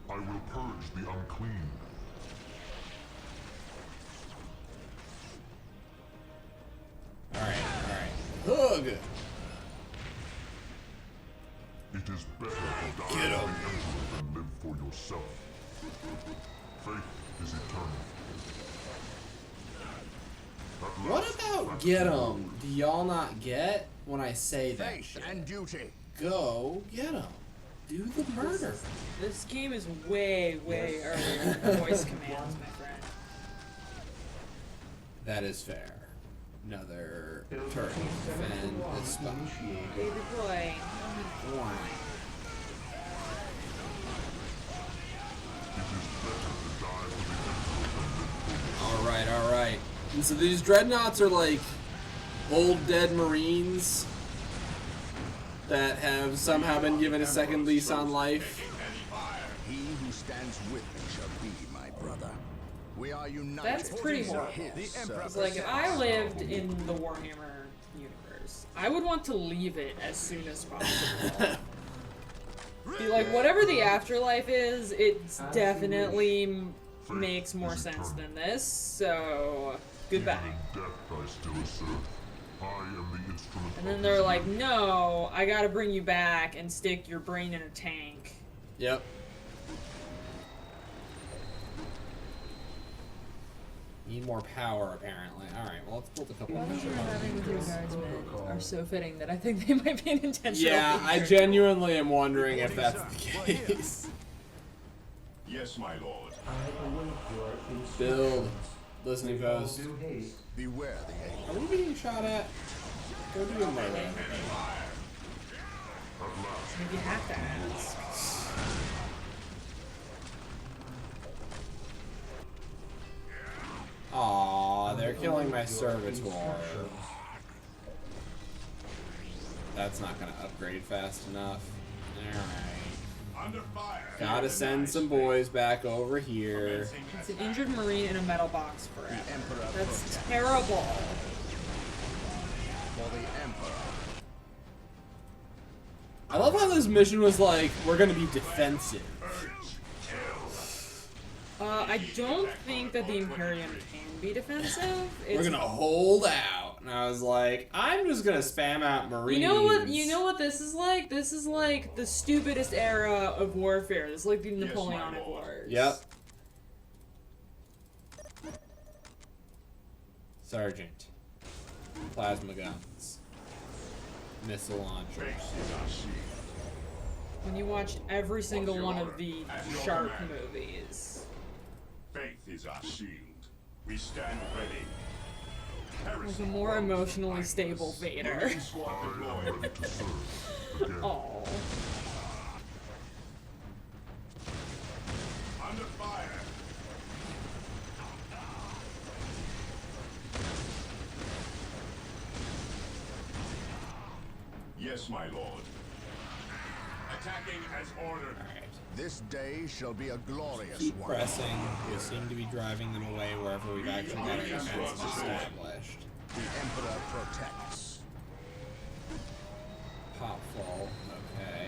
I will purge the unclean. Alright. Hug! It is better to die for the Emperor than live for yourself. Faith is eternal. At What last, about that's get the 'em? Do y'all not get when I say that Faith shit? and duty. Go get 'em. Do the murder. This game is way earlier than voice commands, my friend. That is fair. Another turret. Defend this spot. Baby boy. Alright. And so these dreadnoughts are like old dead Marines that have somehow been given a second lease on life. He who stands with me shall be my brother. We are united. That's pretty horrible. It's like, if I lived in the Warhammer universe, I would want to leave it as soon as possible. Be like, whatever the afterlife is, it definitely makes more sense than this, so goodbye. Even in death I still assert. I am the instrument And of then they're his like, will. no, I gotta bring you back and stick your brain in a tank. Yep. Need more power, apparently. Alright, well, let's build a couple What of you're having with your guardsmen are so fitting that I think they might be an intentional Yeah, I feature. genuinely am wondering if that's the case. Yes, my lord. I await your instructions. Build. Listening With all post. due haste. Beware the aim. Are we being shot at? Go do a murder. Maybe you have to ask. Aw, they're killing my servitor. That's not gonna upgrade fast enough. Alright. Under fire. Gotta send some boys back over here. It's an injured Marine in a metal box forever. Emperor That's protects. terrible. For the Emperor. I love how this mission was like, we're gonna be defensive. I don't think that the Imperium can be defensive. We're gonna hold out. And I was like, I'm just gonna spam out Marines. You know what this is like? This is like the stupidest era of warfare. This is like the Napoleonic Wars. Yep. Sergeant. Plasma guns. Missile launchers. When you watch every single one of the Shark movies. Faith is our shield. We stand ready. Like a more emotionally stable Vader. Marine squad deployed. Ready to serve. Again. Aww. Under fire. Yes, my lord. Attacking as ordered. This day shall be a glorious Keep one. pressing. We seem to be driving them away wherever we've actually got our defenses established. The Emperor protects. Pop fall. Okay.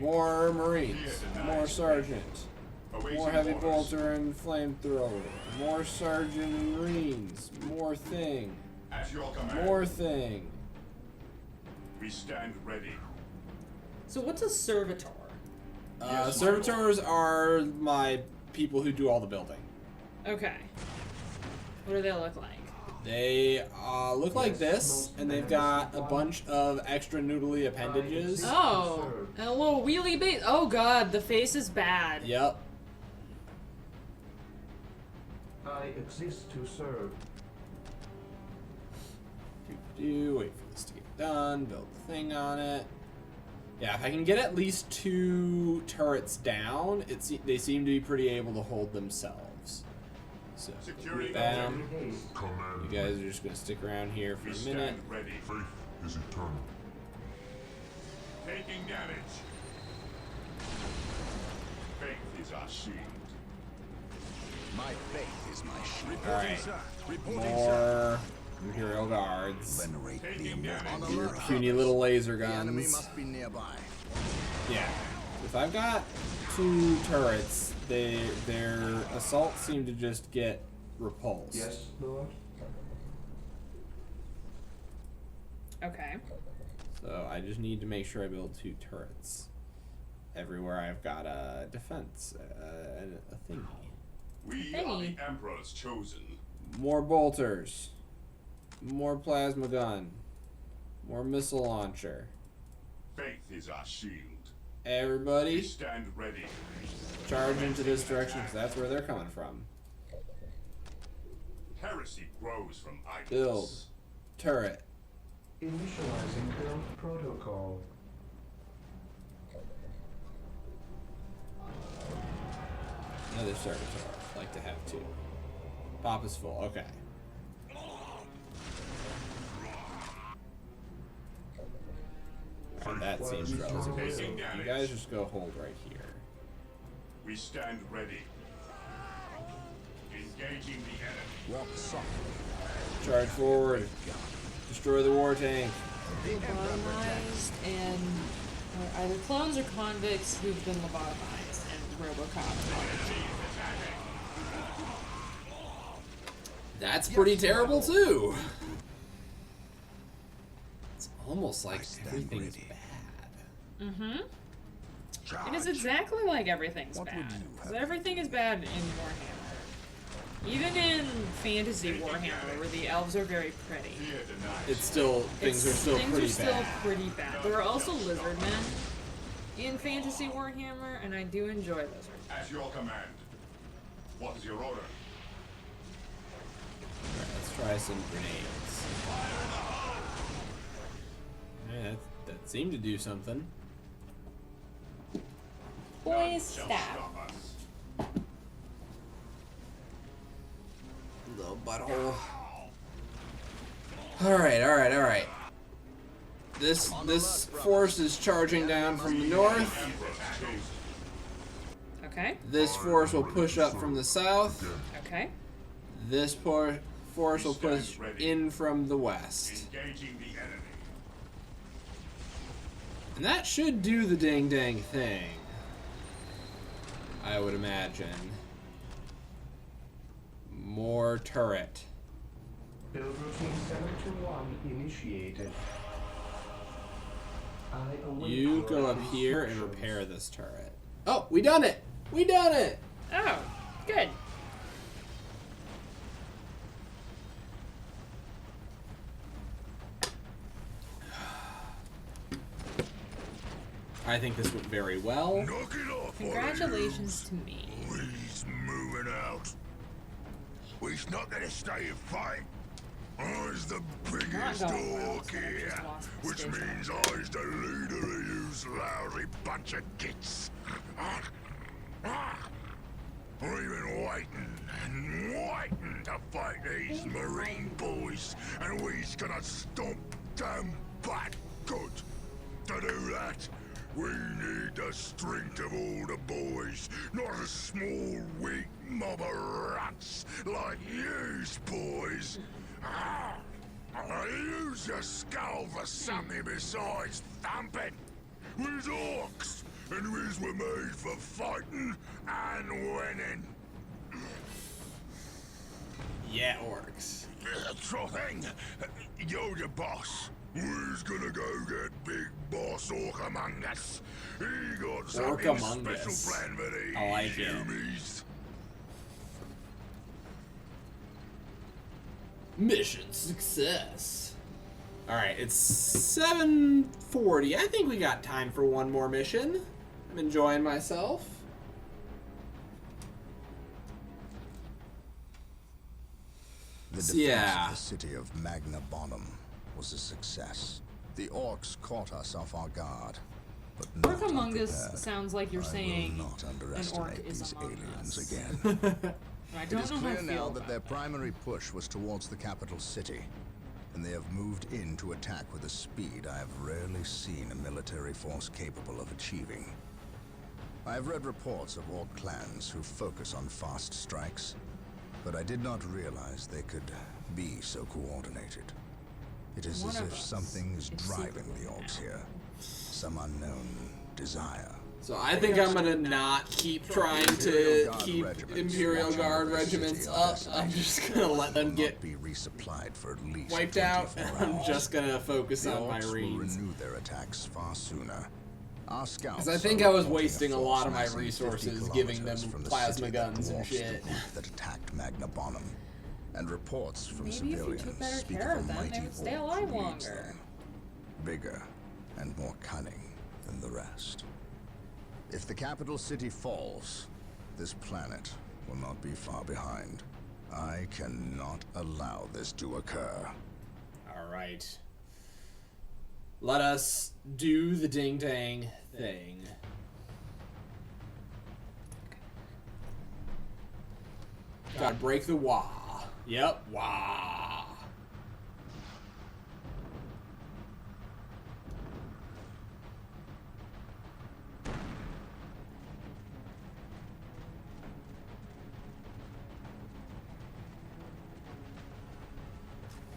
More Marines. More Sergeant. More Heavy Bolter and Flamethrower. More Sergeant and Marines. More thing. At your command. More thing. We stand ready. So what's a servitor? Servitors are my people who do all the building. Okay. What do they look like? They look like this, and they've got a bunch of extra noodly appendages. Oh, and a little wheelie base. Oh god, the face is bad. Yep. I exist to serve. Wait for this to get done. Build the thing on it. Yeah, if I can get at least 2 turrets down, they seem to be pretty able to hold themselves. So, Security bam. Command. You guys are just gonna stick around here for We a minute. stand ready. Faith is eternal. Taking damage. Faith is our shield. My faith is my shield. Alright. More Imperial Guards. Venerate the Taking immortal damage. Your hero. puny little laser The enemy guns. must be nearby. Yeah. If I've got 2 turrets, their assaults seem to just get repulsed. Yes, Lord. Okay. So I just need to make sure I build 2 turrets. Everywhere I've got a defense, a thingy. We are the Emperor's chosen. More bolters. More plasma gun. More missile launcher. Faith is our shield. We Everybody stand ready. charge into this direction because that's where they're coming from. Heresy grows from idleness. Build. Turret. Initializing build protocol. Another servitor. Like to have 2. Pop is full. Okay. Alright, that seems relatively simple. You guys just go hold right here. We stand ready. Engaging the enemy. Walk softly. Charge forward. Destroy the war tank. Lobotomized and either clones or convicts who've been lobotomized and Robocop. That's pretty terrible too. It's almost like everything's bad. Mm-hmm. It is exactly like everything's bad. 'Cause everything is bad in Warhammer. Even in fantasy Warhammer, where the elves are very pretty. It's still things are still pretty bad. There are also lizardmen in fantasy Warhammer, and I do enjoy lizards. At your command. What is your order? Alright, let's try some grenades. Yeah, that seemed to do something. Boys, Shall stab. stop us. Little butthole. Alright. This force is charging down from the north. Emperor's chosen. Okay, This force will push up from the south. okay. This force will push in from the west. Engaging the enemy. And that should do the ding dang thing. I would imagine. More turret. Build routine 721 initiated. I await You your go up here and instructions. repair this turret. Oh, we done it! We done it! Oh, good. I think this went very well. Knock it off. Congratulations to me. He's moving out. We's not gonna stay and fight. I's the biggest going well, orc so I just here, lost the which space means I's the leader of yous lousy bunch of gits. I've been waiting and waiting to fight these Marine boys, and we's gonna stomp them back good. To do that, we need the strength of all the boys, not a small, weak mob of rats like yous boys. Use your skull for something besides thumping. With orcs and we were made for fighting and winning. Yeah, orcs. So thing, you're the boss. We's gonna go get Big Boss Orc Among Us. He got something Among special Us. planned for these I like it. humies. Mission success. Alright, it's 7:40. I think we got time for one more mission. I'm enjoying myself. The defense Yeah. of the city of Magna Bonum was a success. The orcs caught us off our guard, but Orc not Among Us unprepared. sounds like you're I saying will not an orc underestimate is these among aliens us. again. I It don't is know how clear I now feel that about their that. primary push was towards the capital city, and they have moved in to attack with a speed I have rarely seen a military force capable of achieving. I have read reports of orc clans who focus on fast strikes, but I did not realize they could be so coordinated. It is One as of if us something is is driving secretly the orcs now. here, some unknown desire. So I think I'm gonna not keep trying to keep Imperial Guard regiments up. I'm just gonna let them get Not be resupplied for at least wiped out, 24 and I'm hours. just gonna focus The on my orcs will Marines. renew their attacks far sooner. Our scouts Because I think I are was reporting wasting a force lot of my massing 50 resources giving them kilometers from the plasma city that guns and dwarfs the shit. group that attacked Magna Bonum. And reports from Maybe if you civilians took better speak care of a of them, they mighty would stay orc alive who leads longer. them, bigger and more cunning than the rest. If the capital city falls, this planet will not be far behind. I cannot allow this to occur. Alright. Let us do the ding-dang thing. Gotta break the wah. Yep, wah.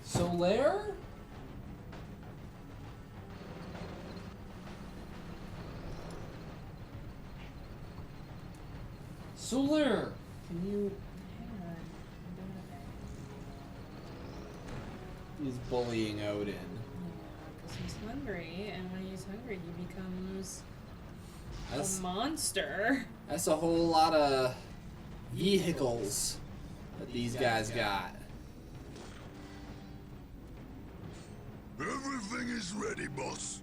Solaire? Solaire, can you... Hang on. I'm doing okay. He's bullying Odin. Because he's hungry, and when he's hungry, he becomes That's, a monster. that's a whole lot of vehicles that these guys got. Everything is ready, boss.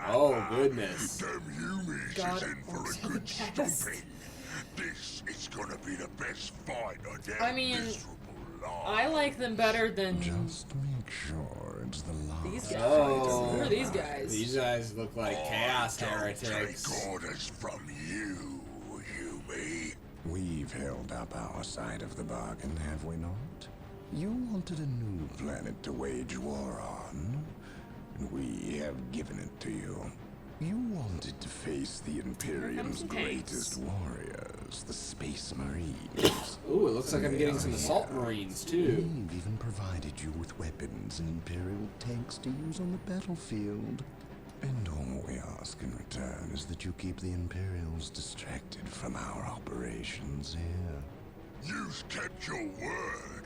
Oh, goodness. Them humies God, is in for orcs a are the good best. stomping. This is gonna be the best fight of their I mean, miserable lives. I like them better than Just make sure it's the last. these guys. Oh. Who are these guys? These guys look like chaos I don't heretics. take orders from you, Yumi. We've held up our side of the bargain, have we not? You wanted a new planet to wage war on, and we have given it to you. You wanted to face the Imperium's some greatest tanks. warriors, the Space Marines. Ooh, it looks like I'm getting some assault marines too. We've even provided you with weapons and Imperial tanks to use on the battlefield. And all we ask in return is that you keep the Imperials distracted from our operations here. You've kept your word,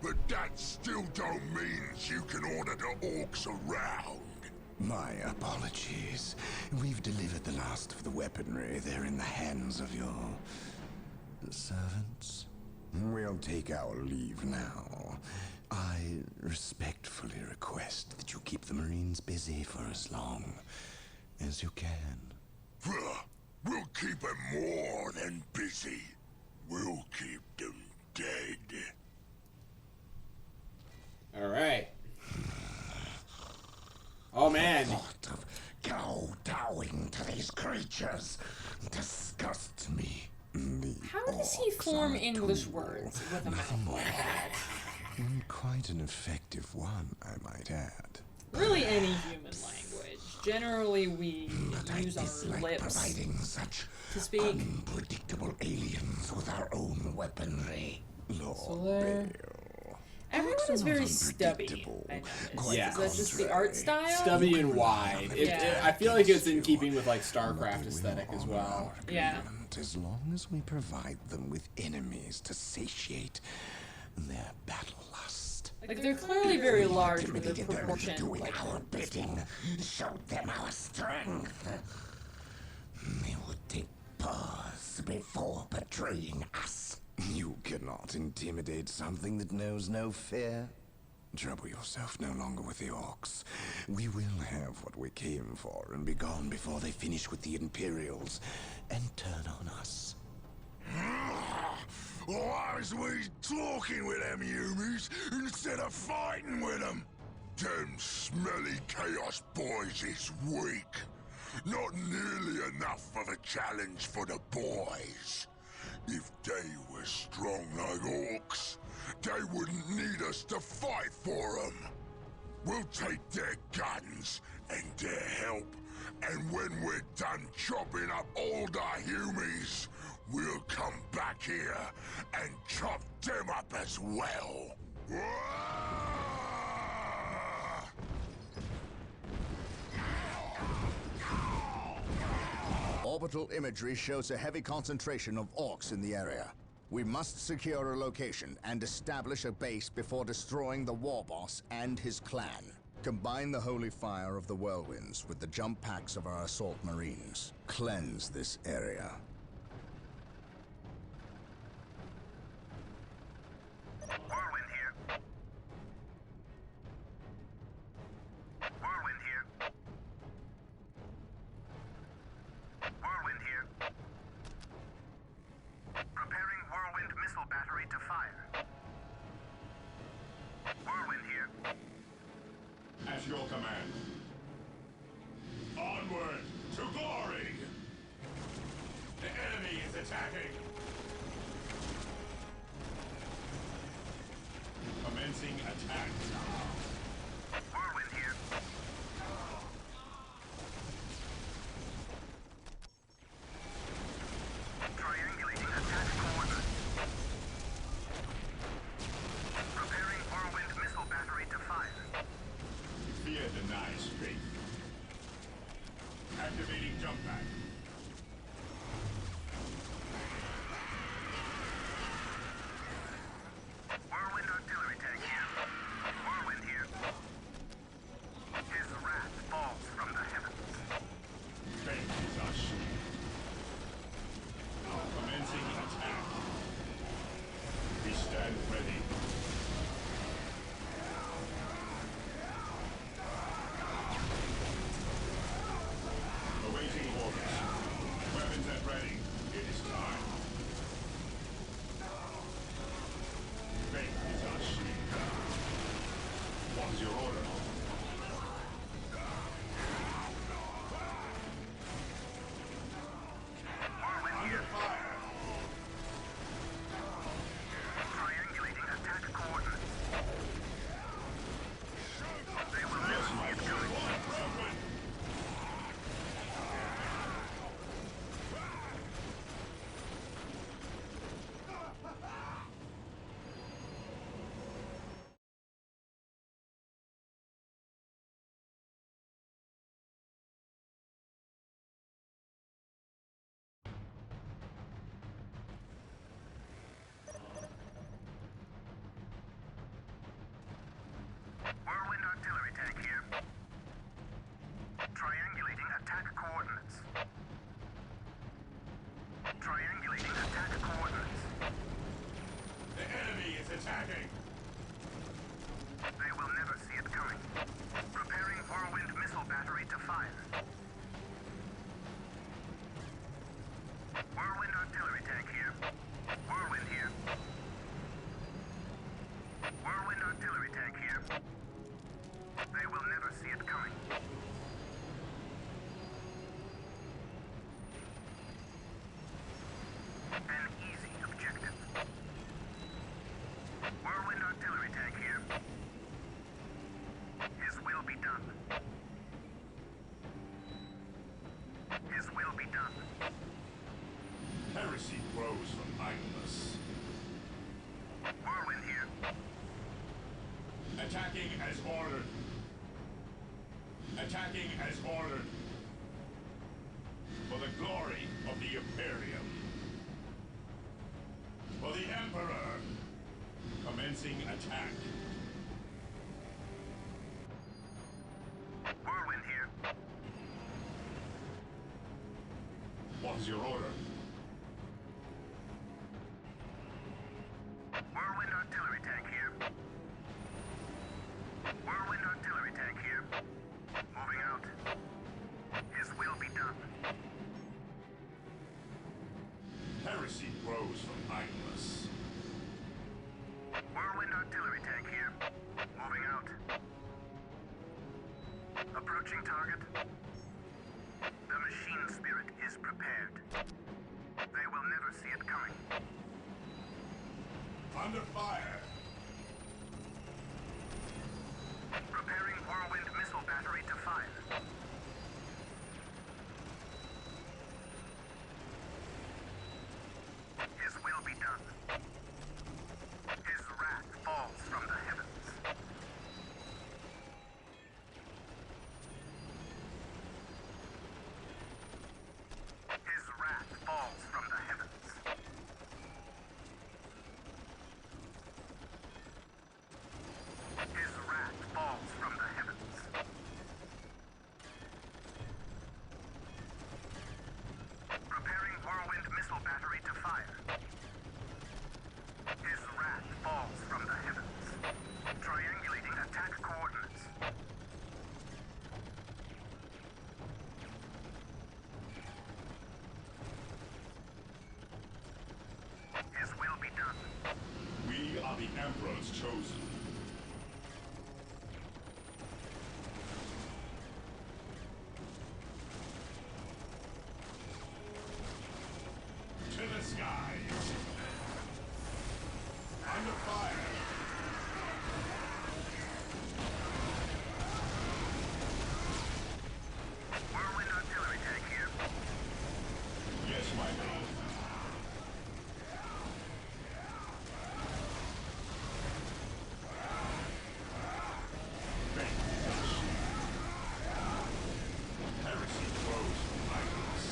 but that still don't mean you can order the orcs around. My apologies. We've delivered the last of the weaponry. They're in the hands of your servants. We'll take our leave now. I respectfully request that you keep the Marines busy for as long as you can. We'll keep them more than busy. We'll keep them dead. Alright. Oh man. Thought of kowtowing to these creatures disgusts me. How does he form English words with a mouth like that? Quite an effective one, I might add. Really, any human language. Generally, we But I use our dislike lips providing such to speak. unpredictable aliens with our own weaponry. Lord Solaire. Bale. Everyone one is very stubby. unpredictable. I noticed. Quite Yeah. Is that just the art style? Stubby and wide. Yeah. I feel like it's in keeping with like StarCraft aesthetic as well. Yeah. As long as we provide them with enemies to satiate their battle lust. Like they're clearly very large with the Intimidated them into proportion. doing Like, our bidding, showed them our strength. They would take pause before betraying us. You cannot intimidate something that knows no fear. Trouble yourself no longer with the orcs. We will have what we came for and be gone before they finish with the Imperials and turn on us. Why is we talking with them humans instead of fighting with them? Them smelly chaos boys is weak. Not nearly enough of a challenge for the boys. If they were strong like orcs, they wouldn't need us to fight for them. We'll take their guns and their help, and when we're done chopping up all the humies, we'll come back here and chop them up as well. Orbital imagery shows a heavy concentration of orcs in the area. We must secure a location and establish a base before destroying the war boss and his clan. Combine the holy fire of the whirlwinds with the jump packs of our assault marines. Cleanse this area. Whirlwind here. Whirlwind here. Whirlwind here. Preparing whirlwind missile battery to fire. Whirlwind here. At your command. Onward to glory! The enemy is attacking! Commencing attack. Whirlwind here. Triangulating attack coordinates. Preparing whirlwind missile battery to fire. Fear denies faith. Activating jump pack. Whirlwind artillery tank here. Whirlwind here. His wrath falls from the heavens. Faith is our shield. Commencing attack. We stand ready. Awaiting orders. Weapons at ready. It is time. Faith is our shield. What is your order? Under fire. Triangulating attack coordinates. They will never see it coming. Broken. Whirlwind artillery tank here. Triangulating attack coordinates. Triangulating attack coordinates. The enemy is attacking. They will never see it coming. Preparing whirlwind missile battery to fire. Whirlwind artillery tank here. Whirlwind here. Whirlwind artillery tank here. They will never see it coming. An easy objective. Whirlwind artillery tank here. His will be done. His will be done. Heresy grows from idleness. Whirlwind here. Attacking as ordered. Attacking as ordered. For the glory of the Imperium. For the Emperor. Commencing attack. Whirlwind here. What is your order? Whirlwind artillery tank here. Whirlwind artillery tank here. Moving out. His will be done. Heresy grows from idleness. Whirlwind artillery tank here. Moving out. Approaching target. The machine spirit is prepared. They will never see it coming. Under fire. Preparing whirlwind missile battery to fire. His will be done. His wrath falls from the heavens. His wrath falls from the heavens. His wrath falls from the heavens. Preparing whirlwind missile battery to fire. His wrath falls from the heavens. Triangulating attack coordinates. His will be done. We are the Emperor's chosen. To the skies. Under fire. Whirlwind artillery tank here. Yes, my lord. Heresy grows from idleness.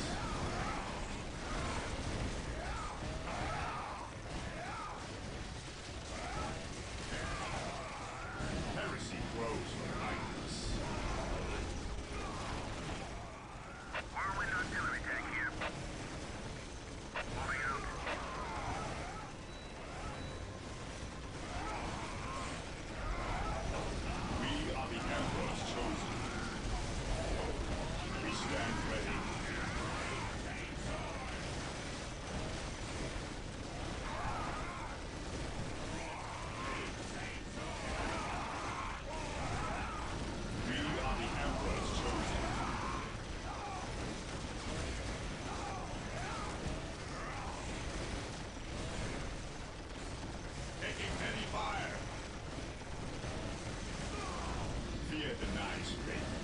Heresy grows from idleness. Whirlwind artillery tank here. Moving out. We are the Emperor's chosen. We stand ready. We are the Emperor's chosen. Taking heavy fire. Fear denies faith.